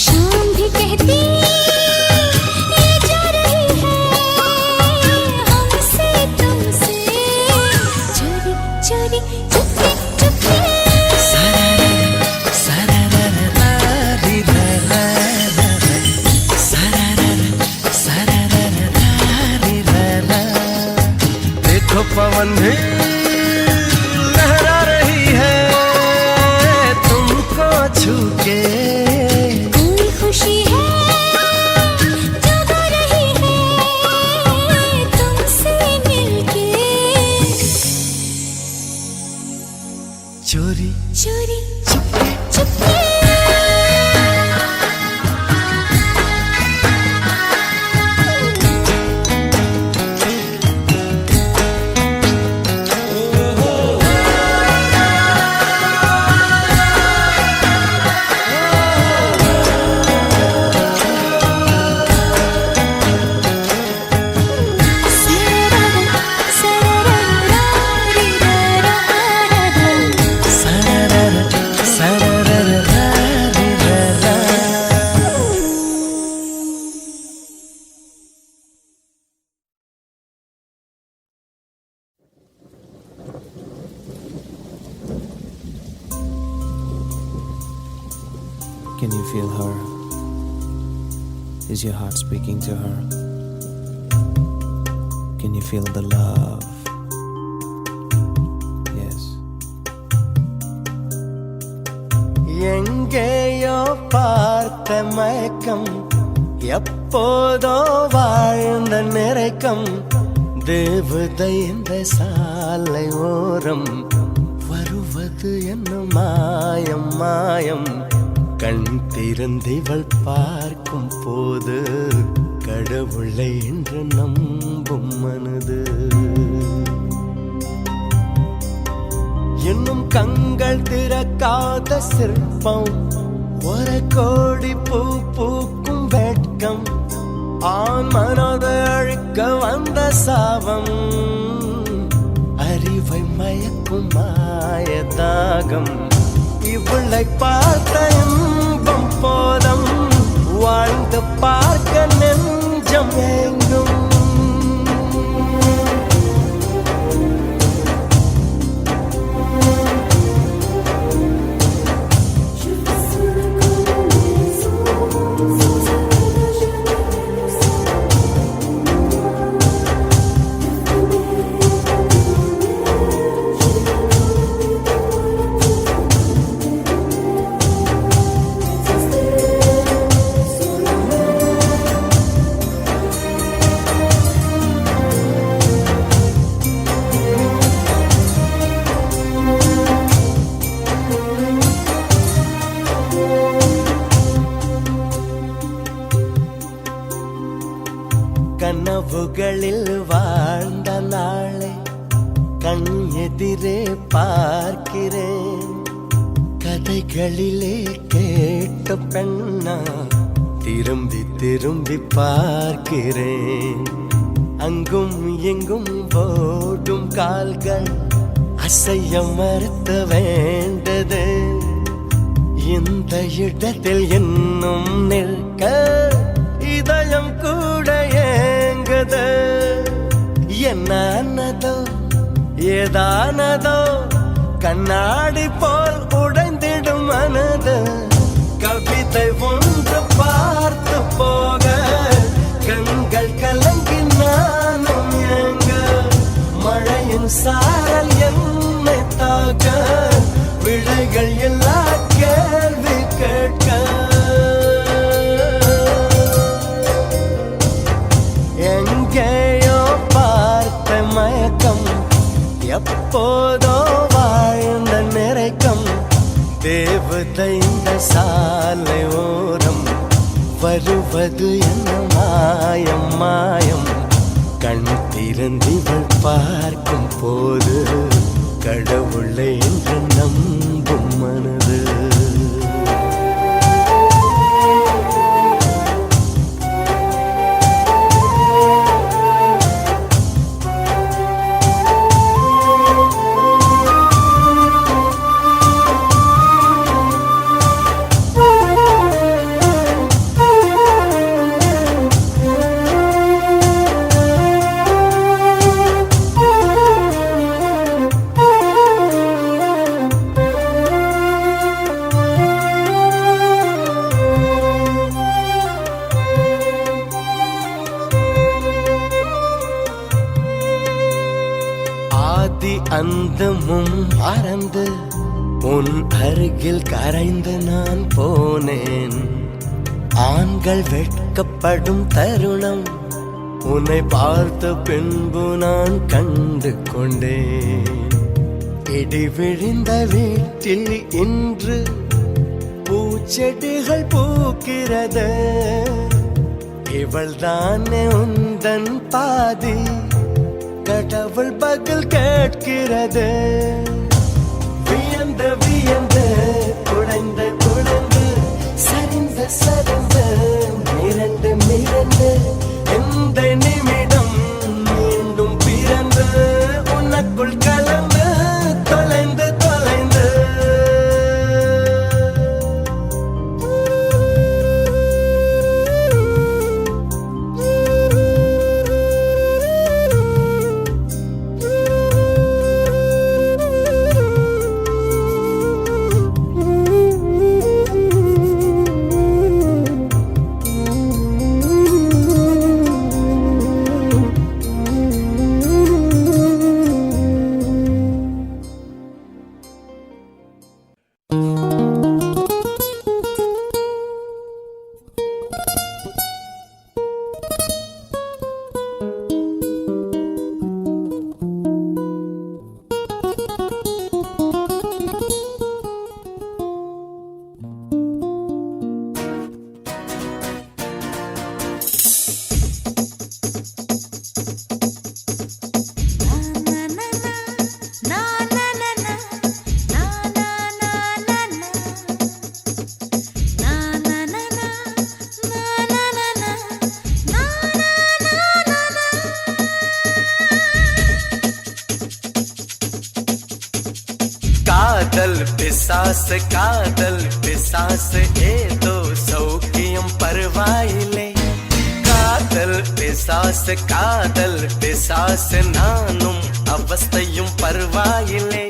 शाम भी कहती ये जा रही है हमसे तुमसे, चोरी चोरी चुपके चुपके। देखो पवन भी लहरा रही है तुमको छू के, कोई खुशी है जगा रही है तुमसे मिलके, चोरी चोरी Chupke Chupke. Can you feel her? Is your heart speaking to her? Can you feel the love? Yes. எங்கேயோ பார்த்த மயக்கம், எப்போதோ வாழ்ந்த நிறைக்கம், தேவதை இந்த சாலை ஓரம் வருவது என்ன மாயம் மாயம், கண் திறந்திவள் பார்க்கும் போது கடவுளை என்று நம்பும் மனது. இன்னும் கண்கள் திறக்காத சிற்பம், ஒரு கோடி பூ பூக்கும் வெட்கம், ஆண் மனதை அழிக்க வந்த சாபம், அறிவை மயக்கும் மாயதாகம். இவளை பார்த்த இன்பம் போதும், வாழ்ந்து பார்க்க நெஞ்சம் எங்கும். கைகளில் வாழ்ந்த நாளை கண் எதிரே பார்க்கிறேன். கதைகளிலே கேட்ட பெண்ணா திரும்பி திரும்பி பார்க்கிறேன். அங்கும் எங்கும் ஓடும் கால்கள் அசைய மறுத்த வேண்டது. இந்த இடத்தில் இன்னும் நிற்க இதயம் கூட ஏங்குது. என்னதோ ஏதானதோ கண்ணாடி போல் உடைந்திடும் மனது. கவிதை ஒன்று பார்த்து போக கண்கள் கலங்கி நானும் ஏங்க. மழையின் சாரல் என்னை தாக்க விடைகள் எல்லா கேள்வி கேட்க. எங்கேயோ பார்த்த மயக்கம் எப்போதோ வாழ்ந்த நிறைக்கம். தேவதை இந்த சாலை ஓரம் வருவது என்ன மாயம் மாயம். கண் திறந்திவள் பார்க்கும் போது கடவுளை என்று நம்பும் மனது. அந்தமும் மறந்து உன் அருகில் கரைந்து நான் போனேன். ஆண்கள் வெட்கப்படும் தருணம் உன்னை பார்த்த பின்பு நான் கண்டு கொண்டேன். இடி விழுந்த வீட்டில் இன்று பூச்செடிகள் பூக்கிறது. இவள் தானே உந்தன் பாதி கடவுள் பதில் கேட்கிறது. வியந்து வியந்து குடைந்து குடைந்து சரிந்து சரிந்து மிரண்டு மிரண்டு எந்த நிமிடம் மீண்டும் பிறந்து உனக்குள் கலந்து தொலைந்து தொலைந்து. காதல் பிசாசு ஏதோ சௌக்கியம் பரவாயில்லை. காதல் பிசாசு நானும் அவஸ்தையும் பரவாயில்லை.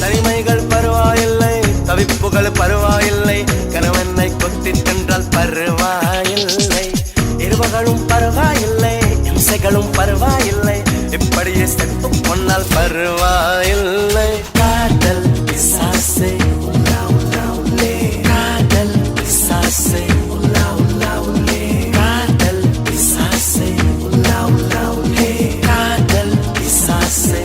தனிமைகள் பரவாயில்லை, தவிப்புகள் பரவாயில்லை, கணவனை கொத்தி தின்றால் பரவாயில்லை. இருவகளும் பரவாயில்லை, இம்சைகளும் பரவாயில்லை, இப்படியே செத்து பொன்னால் பரவாயில்லை. காதல் பிசாசே காதல் பிசாசே காதல் பிசாசே காதல் பிசாசே.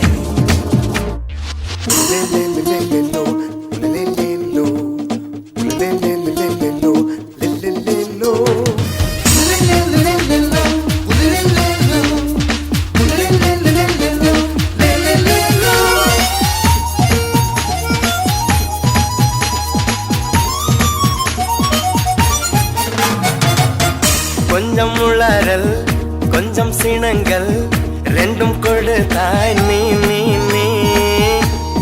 சின்னங்கள் ரெண்டும் கொடுத்தாய் நீ நீ நீ.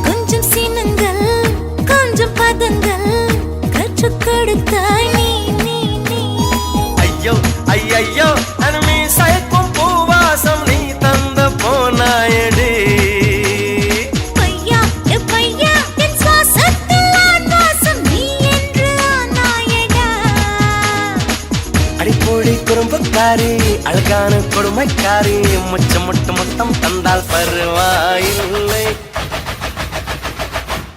கொஞ்சம் சின்னங்கள் கொஞ்சம் பதங்கள் கற்றுக் கொடுத்தாய் நீ நீ நீ. ஐயோ ஐயோ அனுமி சயக்கும் பூவாசம் நீ தந்த போனாயடி. பையா பையா என் சுவாசத்தில் ஆன்வாசம் நீ என்று ஆனாயடா. அடிப்பொடி குறும்புக்காரி அழகான கொடுமைக்காரி முச்சம் முட்டு மொத்தம் தந்தால் பருவாயில்லை.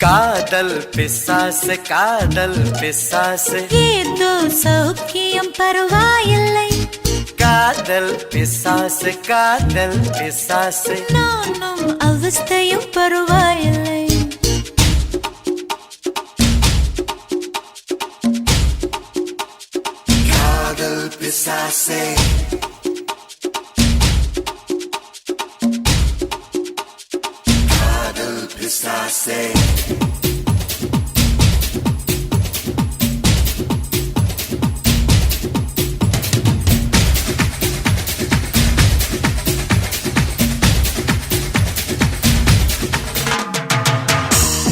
காதல் பிசாசு காதல் பிசாசு ஏதோ சௌக்கியம் பரவாயில்லை. காதல் பிசாசு காதல் பிசாசு நானும் அவஸ்தையும் பரவாயில்லை. காதல் பிசாசு காதல் பிசாசு.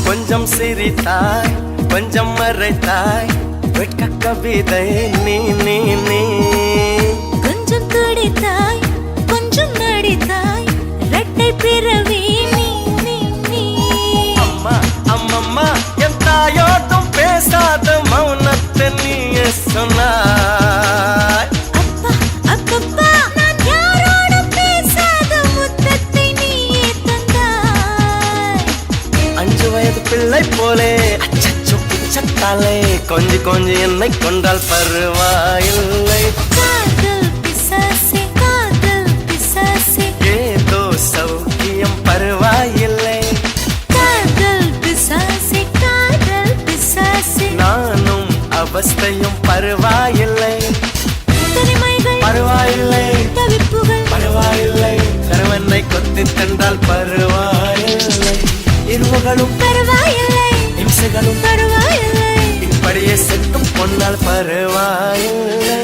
கொஞ்சம் சிரித்தாய் கொஞ்சம் மறைத்தாய் வெட்க கவிதை நீ நீ நீ. கொஞ்சம் துடித்தாய் கொஞ்சம் நடித்தாய் இரட்டை பிறவி நீ நீ நீ. அம்மா அம்மம்மா என் தாயோட்டும் பேசாத மௌனத்தை நீயே சொன்னாய். அப்பா அப்பப்பா நான் யாரோடும் பேசாத முத்தத்தை நீயே தந்தாய். 5 வயது பிள்ளை போலே அச்சச்சோ பிச்சத்தாலே கொஞ்சி கொஞ்சி என்னை கொண்டால் பருவாயில்லை. காதல் பிசாசே காதல் பிசாசே ஏதோ சௌக்கியம் பருவாயில்லை. காதல் பிசாசே காதல் பிசாசே. நானும் அவஸ்தையும் பருவாயில்லை. தனிமைகள் பருவாயில்லை தவிப்புகள் பருவாயில்லை. கருவனை கொத்தி தந்தால் பருவாயில்லை. இருவுகளும் பரவாயில்லை இம்சைகளும் பரவாயில்லை. இப்படியே செத்தும் பொன்னால் பருவாயில்லை.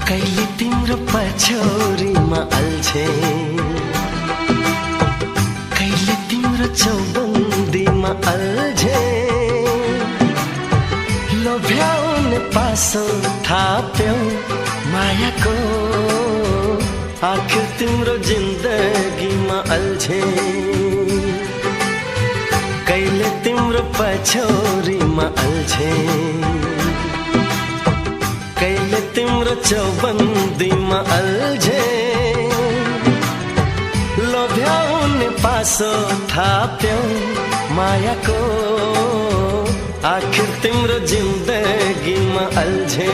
कहिले तिम्रो पछौरीमा अल्छे कहिले तिम्रो चौबन्दीमा अल्झे लोभ्याउने पासो थाप्यौ मायाको आखिर तिम्रो जिन्दगीमा अल्झे कहिले तिम्रो पछौरीमा अल्झे कहिले तिम्रो चौबन्दीमा अल्झे लोभ्याउने पासो थाप्यौ मायाको आखिर तिम्रो जिन्दगीमा अल्झे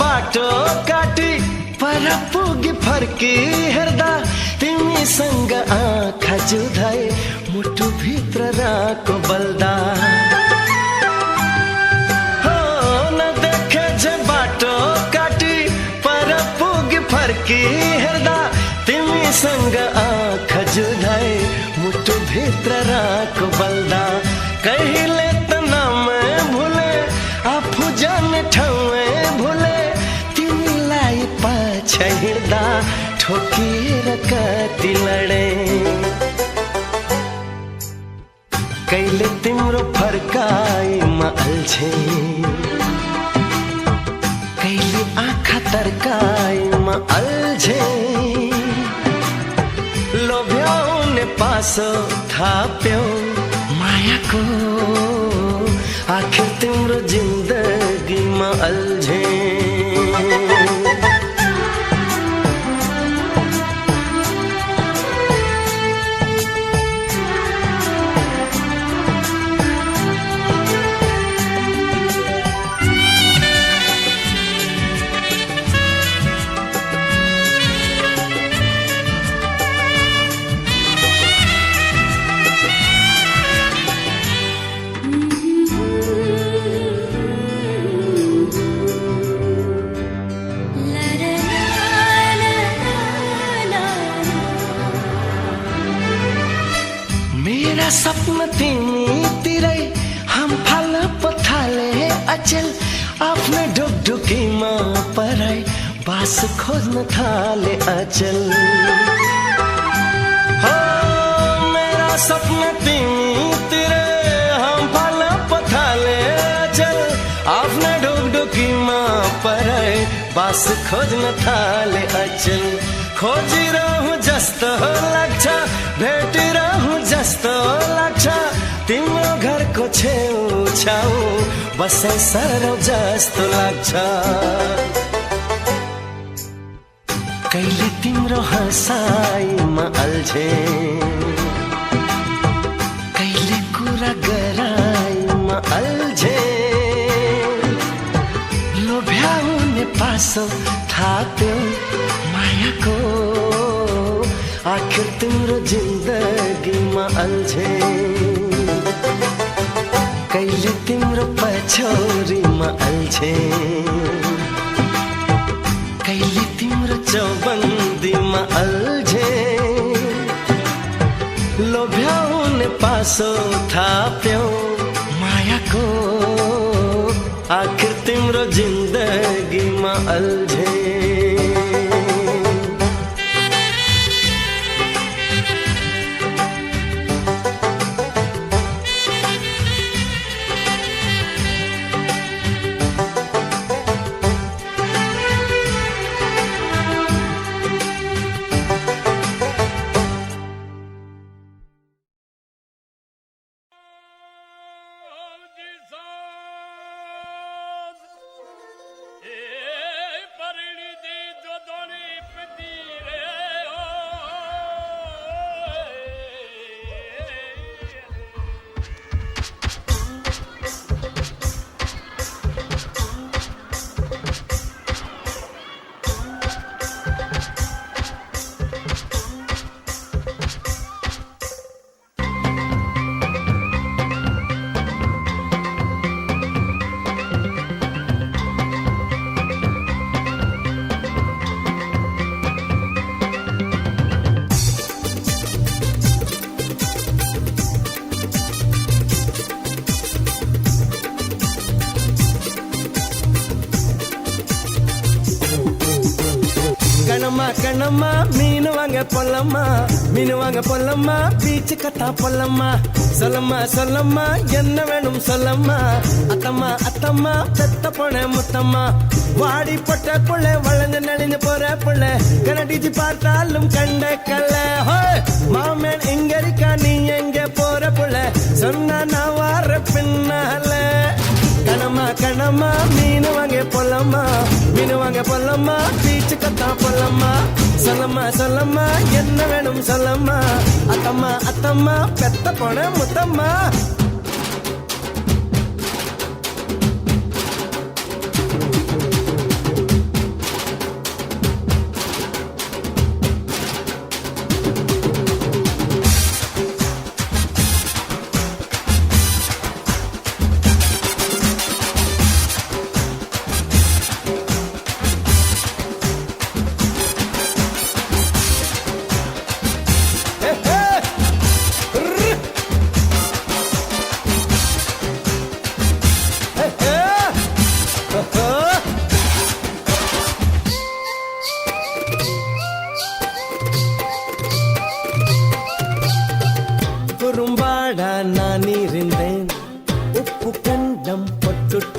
बाटो काटी पर पुगी फर्की हेर्दा तिमीसँग आँखा जुधाए मुटु भित्र राको बल्दा हो न देखे जे बाटो काटी पर पुगी फर्की हेर्दा तिमीसँग आँखा जुधाए मुटु भित्र राको बल्दा कहिले त नाम भुले आफू जाने ठाउँ भुले तिमीलाई पाछा हिँड्दा ठोकीर कति लडे कैले तिम्रो फर्काइमा अल्झे कैले आँखा तर्काइमा अल्झे लोभ्याउने पासो थाप्यौ मायाको आखिर तिम्रो जिन्दगीमा अल्झे सपना तिमीतिरै हम फाल पथाले अचल आफ्नै ढुकढुकीमा पराई बास खोज्न थाले अचल हो मेरा सपना तिमीतिरै हम फाल पथाले अचल आफ्नै ढुकढुकीमा पराई बास खोज्न थाले अचल खोजिरहँ जस्तो लाग्छ भेटिरहँ जस्तो लाग्छ तिम्रो घरको छेउछाउ बसे सरौ जस्तो लाग्छ कहिले तिम्रो हँसाइमा अल्झे कहिले कुरा गराइमा अल्झे लोभ्याउने पासो थाप्यौ मायाको आखिर तिम्रो जिन्दगीमा अल्झे कहिले तिम्रो पछौरीमा अल्झे कहिले तिम्रो चौबन्दीमा अल्झे लोभ्याउने पासो थाप्यौ मायाको आखिर तिम्रो जिन्दगीमा अल्झे கணமா மீன் வாங்க பொல்லம்மா பீச்சு கட்டா பொல்லம்மா சொல்லம்மா என்ன வேணும் சொல்லம்மா அத்தம்மா பெத்த பொண்ண முத்தம்மா வாடி பொட்ட புள்ள வளர்ந்து நலிந்து போற புள்ள கனடிச்சு பார்த்தாலும் கண்ட கல்ல மாமன் எங்க இருக்கா நீ எங்க போற புள்ள சொன்னா நான் வார பின்னால கணமா மீன் வாங்க பொல்லம்மா பீச்சு கத்தா பொல்லம்மா சொல்லம்மா என்ன வேணும் சொல்லம்மா அத்தம்மா பெத்த பொண்ண முத்தம்மா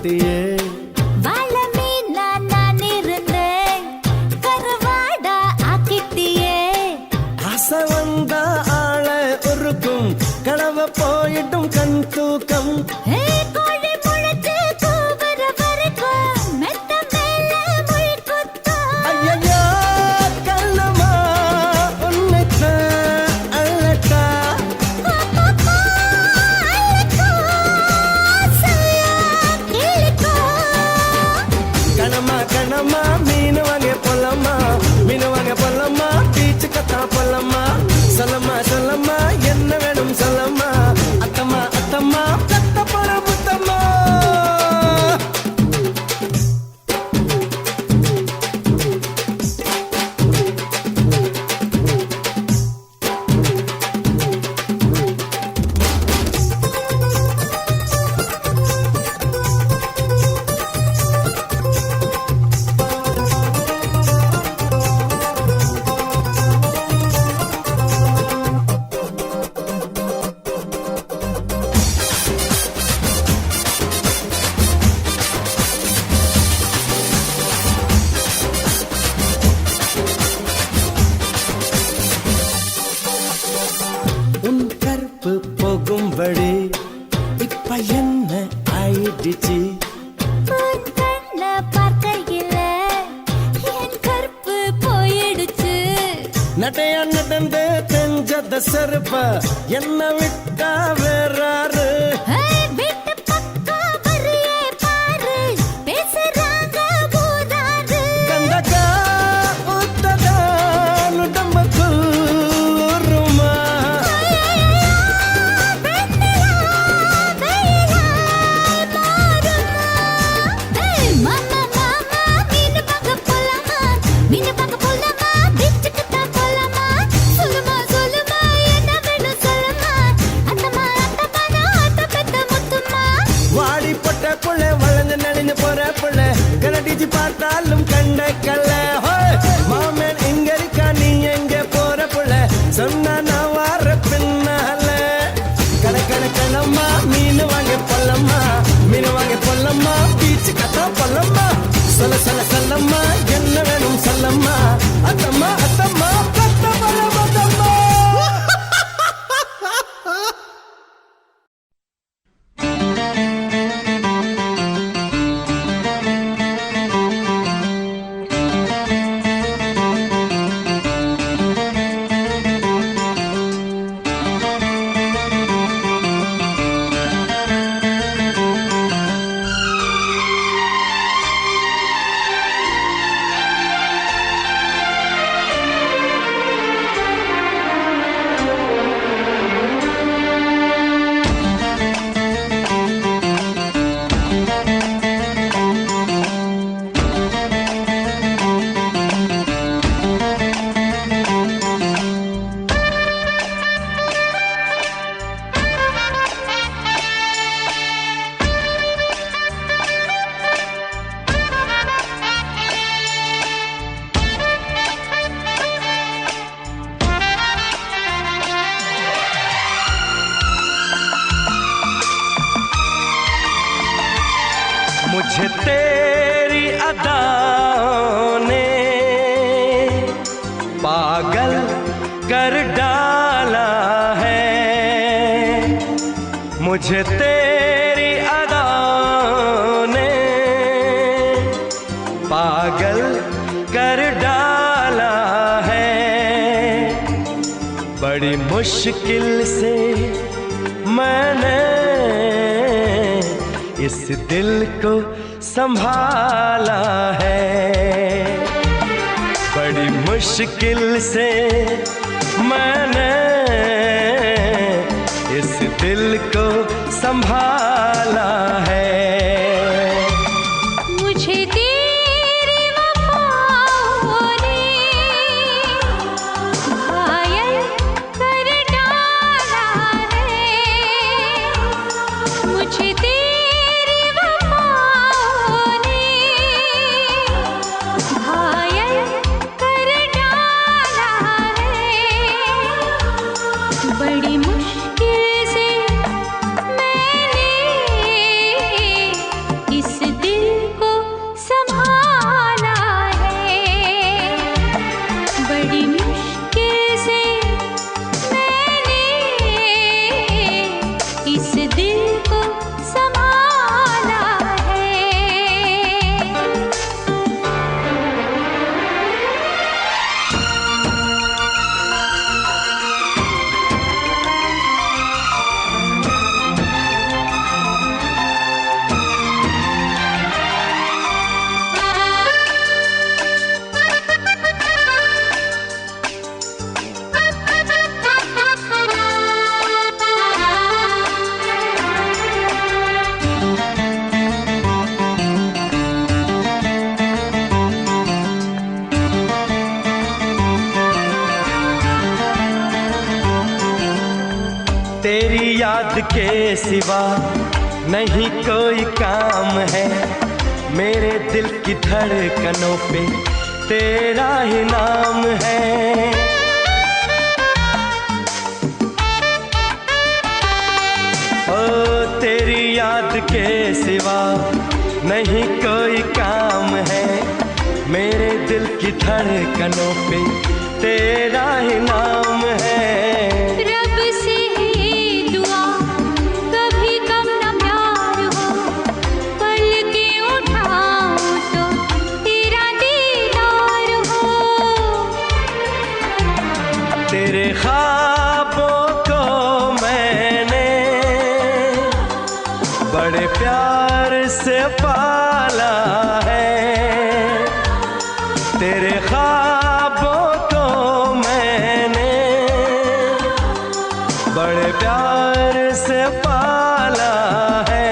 கிட்டியே வாழமே நான் இருந்தேன் கருவாடா ஆக்கிட்டியே ஆசை வந்தா ஆள உருக்கும் கனவ போயிட்டும் கண் தூக்கம் கோழி முளைச்சு கூவுற வரைக்கும் மெத்த மேல முள் குத்தும் ஐயையோ கண்ணம்மா உன்னைத்தான் அழட்டா கணமா கணமா மீன் வாங்க போலம்மா மீன் வாங்க போலம்மா பீச்சு கத்தா போலம்மா சொல்லம்மா சொல்லம்மா என்ன வேணும் சொல்லம்மா அத்தம்மா அத்தம்மா கத்த போற முத்தம்மா உன் கற்பு போகும்படி இப்ப என்ன ஆயிடுச்சு உன் கண்ண பார்க்கையில என் கற்பு போயிடுச்சு நட்டையா நடந்து தெஞ்சத செருப்ப என்ன விட்டா வேறாரு வீட்டு பக்கம் வரியே பாரு பேசுறாங்க ஊராரு கண்டக்கா உத்ததா உடம்பு கூறுமா வாடி பொட்ட புள்ள வளைஞ்சு நடிஞ்சு போற புள்ள கனடிச்சு பார்த்தாலும் கண்ட கல்ல மாமன் எங்க இருக்கா நீ எங்க போற புள்ள சொன்னா நான் வார பின்னால கணக்கணக்கணம்மா மீன் வாங்க பொல்லம்மா மீன் வாங்க பொல்லம்மா பீச்சு கத்தா பொல்லம்மா சொல்ல சொல்ல சொல்லம்மா என்ன வேணும் சொல்லம்மா அத்தம்மா அத்தம்மா கத்த பொல்லம்மா मुझे तेरी अदाओं ने पागल कर डाला है मुझे तेरी अदाओं ने पागल कर डाला है बड़ी मुश्किल से मैंने इस दिल को संभाला है बड़ी मुश्किल से मैंने इस दिल को संभाला है मुझे तेरी वफाओं ने घायल कर डाला है मुझे तेरी वफाओं ने घायल कर डाला है तेरी याद के सिवा नहीं कोई काम है, मेरे दिल की धड़कनों पे तेरा ही नाम है। ओ तेरी याद के सिवा नहीं कोई काम है, मेरे दिल की धड़कनों पे तेरा ही नाम है। रब से है दुआ कभी कम न प्यार हो, पल के उठाऊं तो तेरा दीदार हो। तेरे ख्वाबों को मैंने बड़े प्यार से पाला है, तेरे ख्वाबों को मैंने बड़े प्यार से पाला है।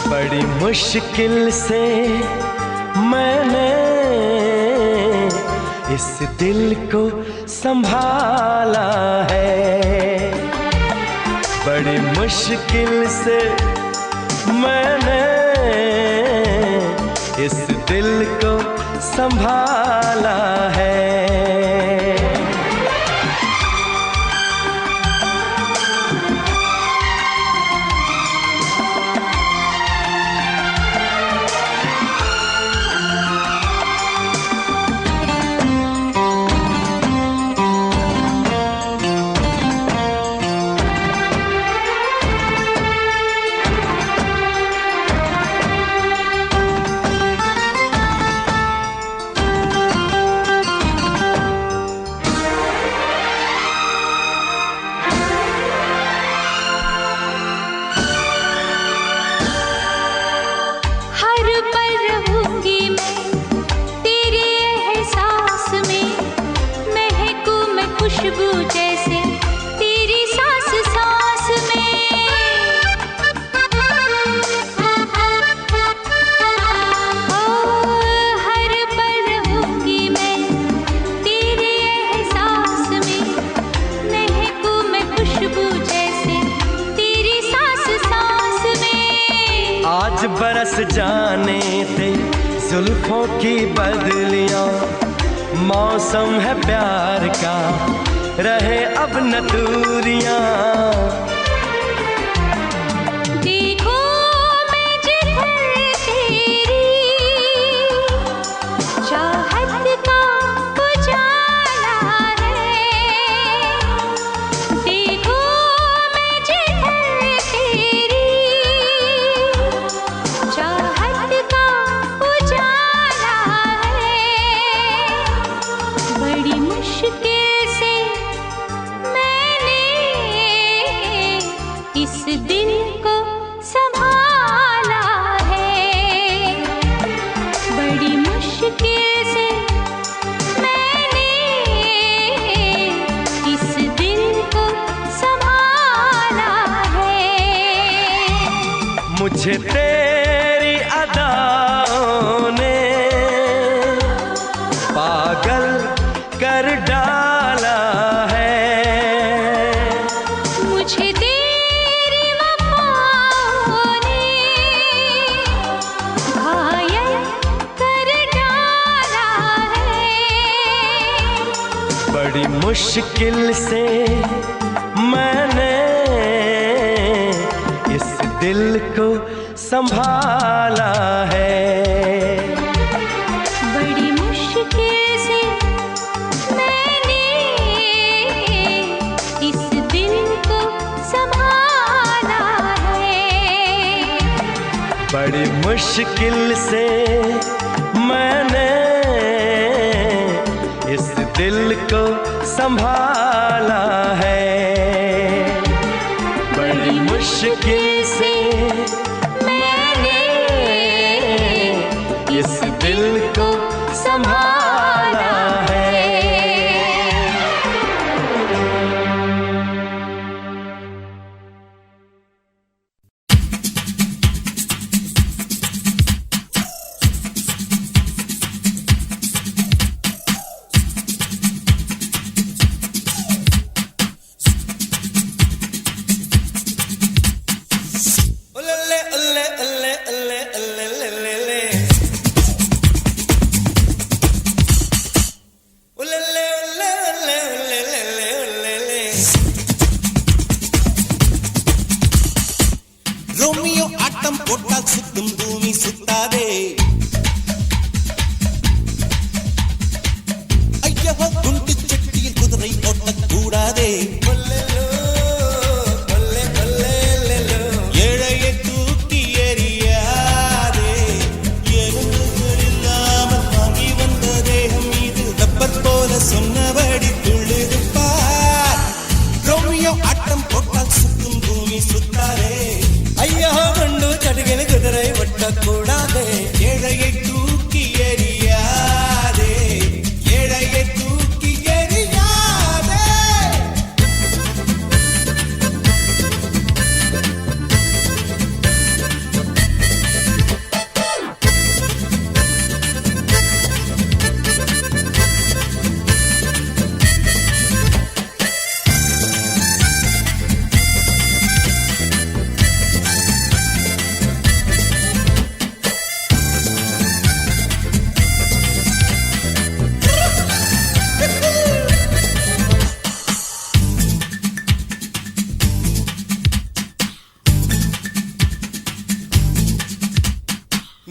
बड़ी मुश्किल से मैंने इस दिल को संभाला है, बड़ी मुश्किल से मैंने इस दिल को संभाला है। बरस जाने थे जुल्फों की बदलियां, मौसम है प्यार का रहे अब न दूरियां। देखो मैं जिधर तेरी चाहत का उजाला है, देखो मैं जिधर तेरी चाहत का उजाला है। बड़ी मुश्किल से मैंने इस दिल को संभाला है, बड़ी मुश्किल से मैंने इस दिल को संभाला है। मुझे तेरी अदाओं ने पागल कर डाला है, मुझे तेरी वफाओं ने घायल कर डाला है। बड़ी मुश्किल से मैंने इस दिल को संभाला है, बड़ी मुश्किल से मैंने इस दिल को संभाला है, बड़ी मुश्किल से मैंने इस दिल को संभाला है, बड़ी मुश्किल से मैंने इस दिल को संभाला है। சுத்தாதே ஐயா குண்டு சட்டியில் குதிரை ஓட்டக்கூடாதே ஏழையை தூக்கி எறியாதே எறும்புகள் இல்லாமல் வாங்கி வந்த தேகம் இது ரப்பர் போல சொன்னபடி துள்ளிருப்பார் ரோமியோ ஆட்டம் போட்டால் சுத்தும் பூமி சுத்தாரே ஐயா கண்டு சடுகின குதிரை ஒட்டக்கூடாதே ஏழையை தூக்கி எறியாதே ஏழையை தூக்கி எறியாதே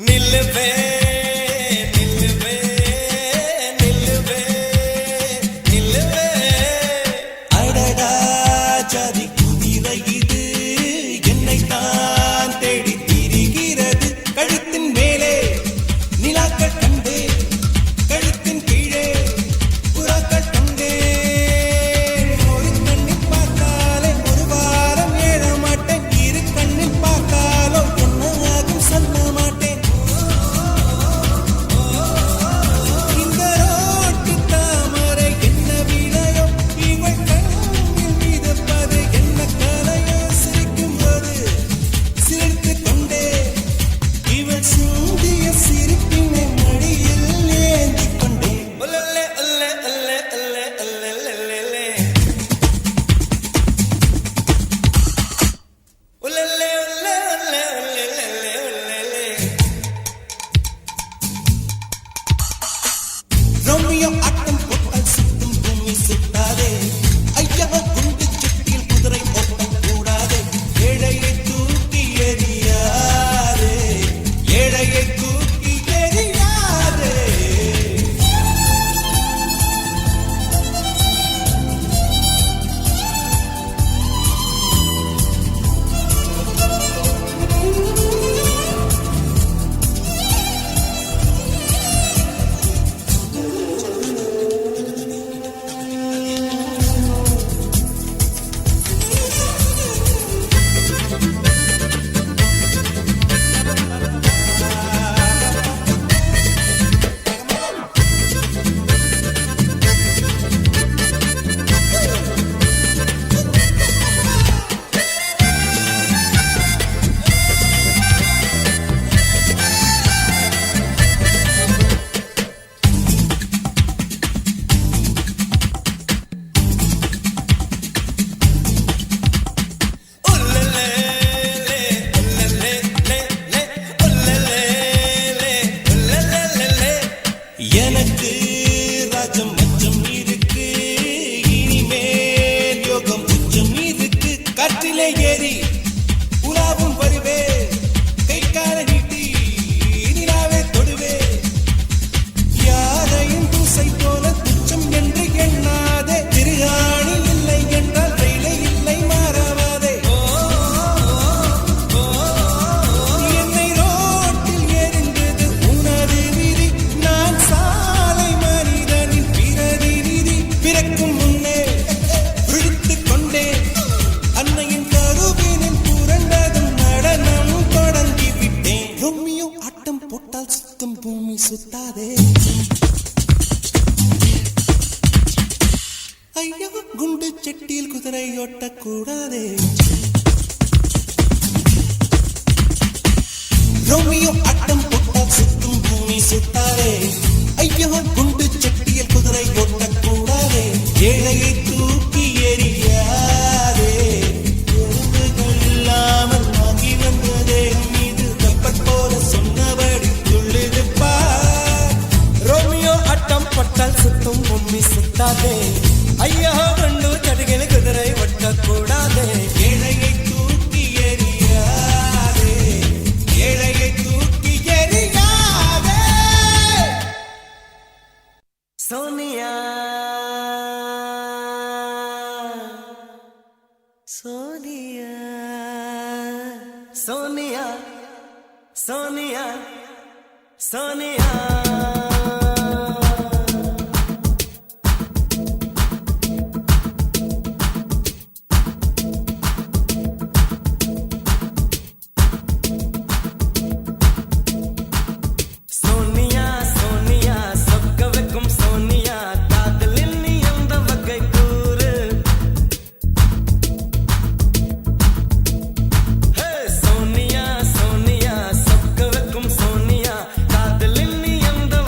நில்லுவே நில்லுவே நில்லுவே நில்லுவே அடடா ஜாதி குதிரை இது என்னை தான் தேடி திரிகிறது கழுத்தின் மேலே நிலாக்கள் கண்டே கழுத்தின் கீழே புறாக்கள் கண்டே ஒரு கண்ணில் பார்த்தாலே ஒரு வாரம் ஏழ மாட்டேன் இரு கண்ணில் பார்த்தாலோ என்ன ஆகும் சொல்ல மாட்டேன் இந்த ரோட்டு தாமரை என்ன விலையோ இவள் கண்ணில் மிதப்பது என்ன கலையோ சிரிக்கும் போது சிரித்து கொண்டே இவள் சூடிய சிரிப்பினை மடியில் ஏந்தி கொண்டே ஒல்லே ஒல்லே ஒல்லே ஒல்லே ஒல்லே ஒல்லே ஒல்லே ஒல்லே ஒல்லே ஒல்லே ஒல்லே ரோமியோ ஆட்டம் போட்டால் சுத்தும் பூமி சுத்தாதே ஐயா குண்டு சட்டியில் குதிரை ஓட்டம் கூடாதே ஏழையை தூக்கி எறியாதே ஏழையை தூக்கி எறியாதே எனக்கு ராஜம் மச்சம் இருக்கு இனிமேல் யோகம் உச்சம் இருக்கு காற்றிலே ஏறி உலாவும் வருவே கை கால நீட்டி நிலாவே தொடுவே யாரையும் தூசை போல துச்சம் என்று எண்ணாதே திருகாணி இல்லை என்றால் ரயிலே இல்லை மாறாவாதே என்னை ரோட்டில் எரிந்தது உனது விதி நான் சாலை மனிதனின் பிரதிநிதி பிறக்கும் முன்னே விழித்துக் கொண்டேன் அன்னையின் கருவினில் புரண்டதும் நடனம் தொடங்கி விட்டேன் ரோமியோ ஆட்டம் போட்டால் சுத்தும் பூமி சுத்தாதே ஐயோ குண்டு சட்டியில் குதிரை ஓட்டக்கூடாதே ரோமியோ ஆட்டம் போட்டால் சுத்தும் பூமி சுத்தாதே ஐயோ குண்டு சட்டியில் குதிரை ஓட்டக்கூடாதே ஏழையை தூக்கி எறியாதே எறும்புகள் இல்லாமல் வாங்கி வந்த தேகம் மீது கப்பல் போல சொன்னபடி துள்ளிருப்பார் ரோமியோ ஆட்டம் போட்டால் சுத்தும் பூமி சுத்தாதே ஐயா கண்டு சடுகின குதிரை ஒட்டக்கூடாதே ஏழையை தூக்கி எறியாதே ஏழையை தூக்கி Sonia Sonia Sonia Sonia Sonia, Sonia, Sokavekkum Sonia, Kadalini and the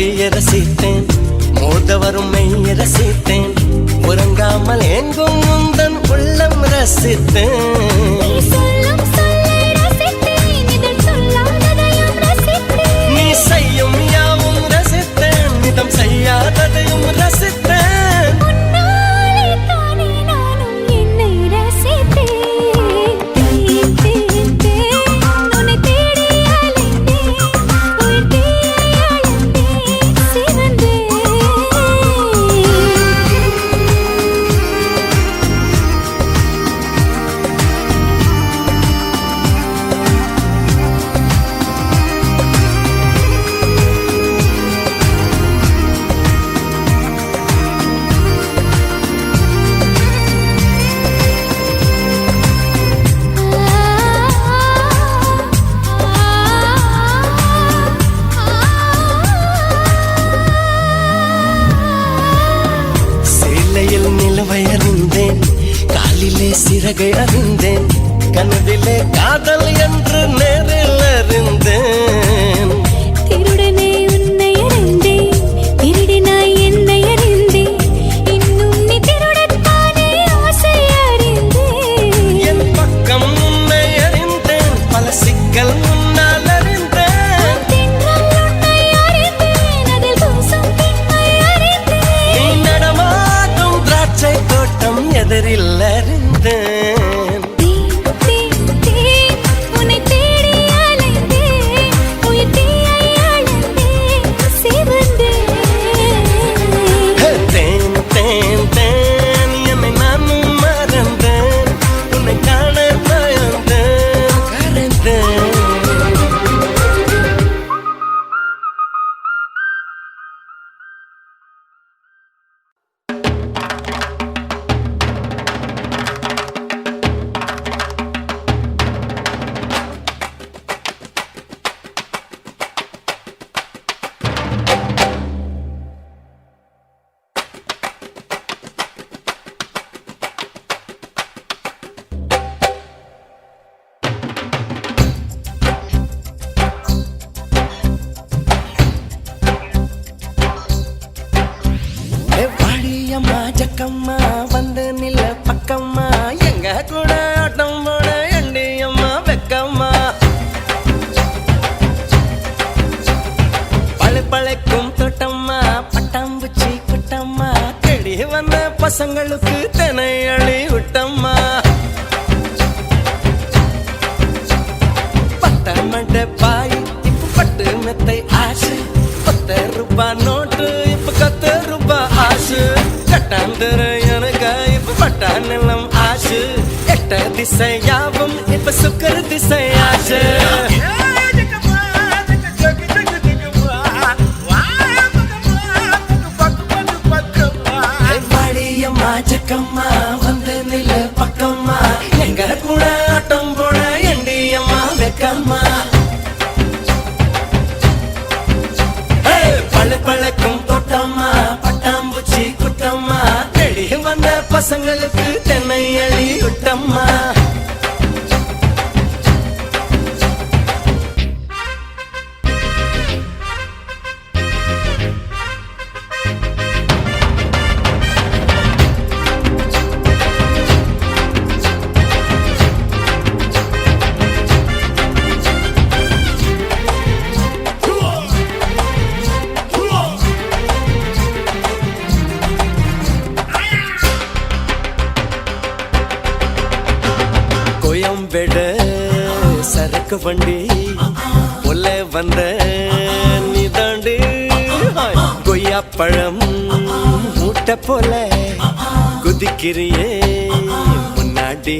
பொய்ய ரசித்தேன், மோதவரும் மெய்ய ரசித்தேன், உறங்காமல் எங்கும் உந்தன் உள்ளம் ரசித்தேன். நீ சொல்லும் சொல்லை ரசித்தேன், இதழ் சொல்லாததையும் ரசித்தேன். நீ செய்யும் யாவும் ரசித்தேன், இதம் செய்யாததையும் ரசித்தேன். உன்னாலே தானே நானும் என்னை ரசித்தேன். தேன், தேன், தேன், உன்னை தேடி அலைந்தேன். உயிர் தீயை அளந்தேன், சிவந்தேன். சேலையில் நிலவை அறிந்தேன், காலிலே சிறகை அறிந்தேன், கனவிலே காதல் என்று நேரில் அறிந்தேன். திருடனே உன்னை அறிந்தேன், திருடினாய் என்னை அறிந்தேன். இன்னும் நீ திருடத்தானே ஆசை அறிந்தேன். என் பக்கம் உன்னை அறிந்தேன், பல சிக்கல் முன்னால் அறிந்தேன். தென்றல் உன்னை அறிந்தேன், அதில் பூசும் பெண்மை அறிந்தேன். நீ நடமாடும் திராட்சை தோட்டம் எதிரில் அறிந்தேன். தேன், தேன், தேன், உன்னை தேடி அலைந்தேன். உயிர் தீயை அளந்தேன், சிவந்தேன். தேன் தேன் தேன் என்னை நானும் மறந்தேன், உன்னை காண பயந்தேன், கரைந்தேன். வாடியம்மா ஜக்கம்மா வந்து நில பக்கம்மா, எங்க கூட ஆட்டம் போட எண்டியம்மா வெக்கம்மா. பழைக்கும் தோட்டம்மா, பட்டாம்பூச்சி குட்டம்மா, தேடி வந்த பசங்களுக்கு தினை அழி விட்டம்மா. பட்ட மண்ட பாய் இப்ப பட்டு மெத்தை ஆசை, 10 ரூபாய் நோட்டு இப்ப 10 ரூபாய் ஆசு. கட்டாந்தர எனக்கு இப்ப பட்டா நிலம் ஆசு, எட்ட திசை யாவும் இப்ப சுக்கர் திசை ஆசு. வாடியம்மா ஜக்கம்மா வந்து நில பக்கம்மா, எங்க கூட ஆட்டம் போட எண்டியம்மா வெக்கம்மா. பழக்கும் தோட்டம்மா, பட்டாம்பூச்சி குட்டம்மா, தேடி வந்த பசங்களுக்கு தென்னை அழி விட்டம்மா. கோயம்பேட சரக்கு வண்டி உள்ள வந்த நீ தாண்டி, கொய்யா பழம் மூட்டை போல குதிக்கிறியே முன்னாடி.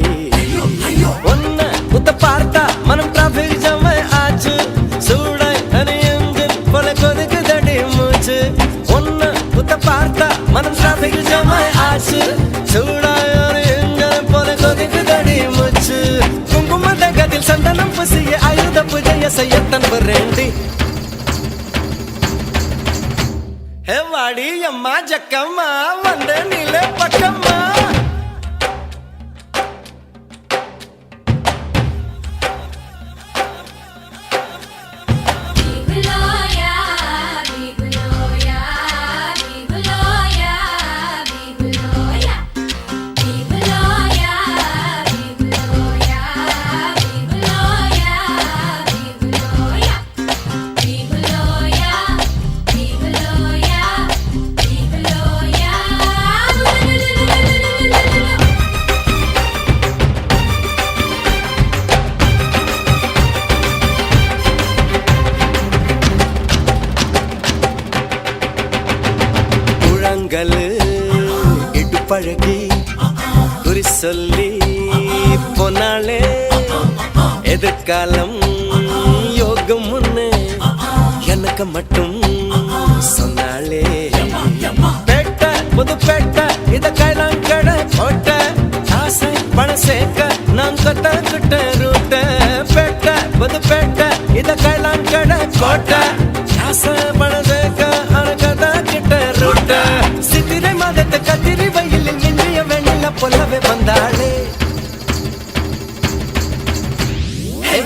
ஒன்ன புத்த பார்த்தா மனம் டிராபிக் ஜாம் ஆச்சு, சூடாய் அணியங்கள் போல கொதிக்குதடி மூச்சு. ஒன்ன புத்த பார்த்தா மனம் டிராபிக் ஜாம் ஆச்சு, சூடாய் அணியங்கள் போல கொதிக்குதடி மூச்சு. குங்கும தகத்தில் சந்தனம் புசிய ஆயுத பூஜைய செய்யத்தன் வரேண்டி. வாடி அம்மா ஜக்கம்மா வந்த நில பக்கம்மா. Big Gloria, Big Gloria. பழகி குறி சொல்லி போனாளே எதிர்காலம் யோகம் முன்னு எனக்கு மட்டும் சொன்னாளே பேட்ட புது பேட்ட இத கைலாங்கட போட்ட ஆசை பணம் சேர்க்க நான் கட்ட ரூட்ட பேட்ட புது பேட்ட இத கைலாங்கட கோட்ட ஆசை பணம் சேர்க்க அனகத கிட்ட ரூட்ட சித்திரை மாதத்தை கத்திரி வயலில் இன்றைய வெண்ணில பொல்லவே வந்தாளே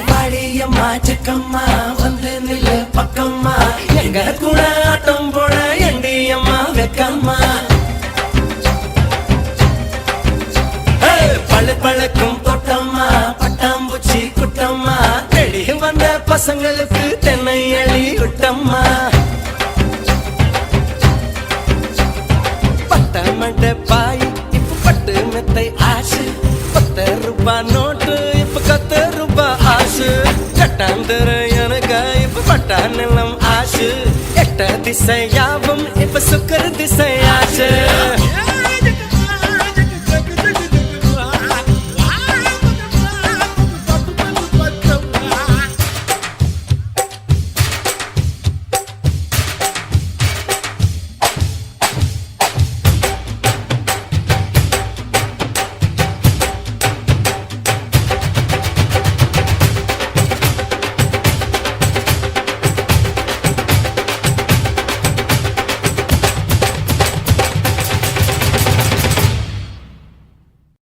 பாடியம்மா சிக்கம்மா வந்து நில்லு பக்கம்மா எங்க கூட ஆட்டம் போட எண்டியம்மா வெக்கம்மா பழு பழக்கும் தோட்டம்மா பட்டாம்பூச்சி குட்டம்மா தேடி வந்த பசங்களுக்கு தென்னை அழி விட்டம்மா பட்ட மண்ட பாய் இப்ப பட்டு மெத்தை ஆசு 10 ரூபாய் நோட்டு இப்ப 10 ரூபாய் ஆசு கட்டாந்தர எனக்கு இப்ப பட்டா நிலம் ஆசு எட்ட திசை யாவும் இப்ப சுக்கர திசை ஆசு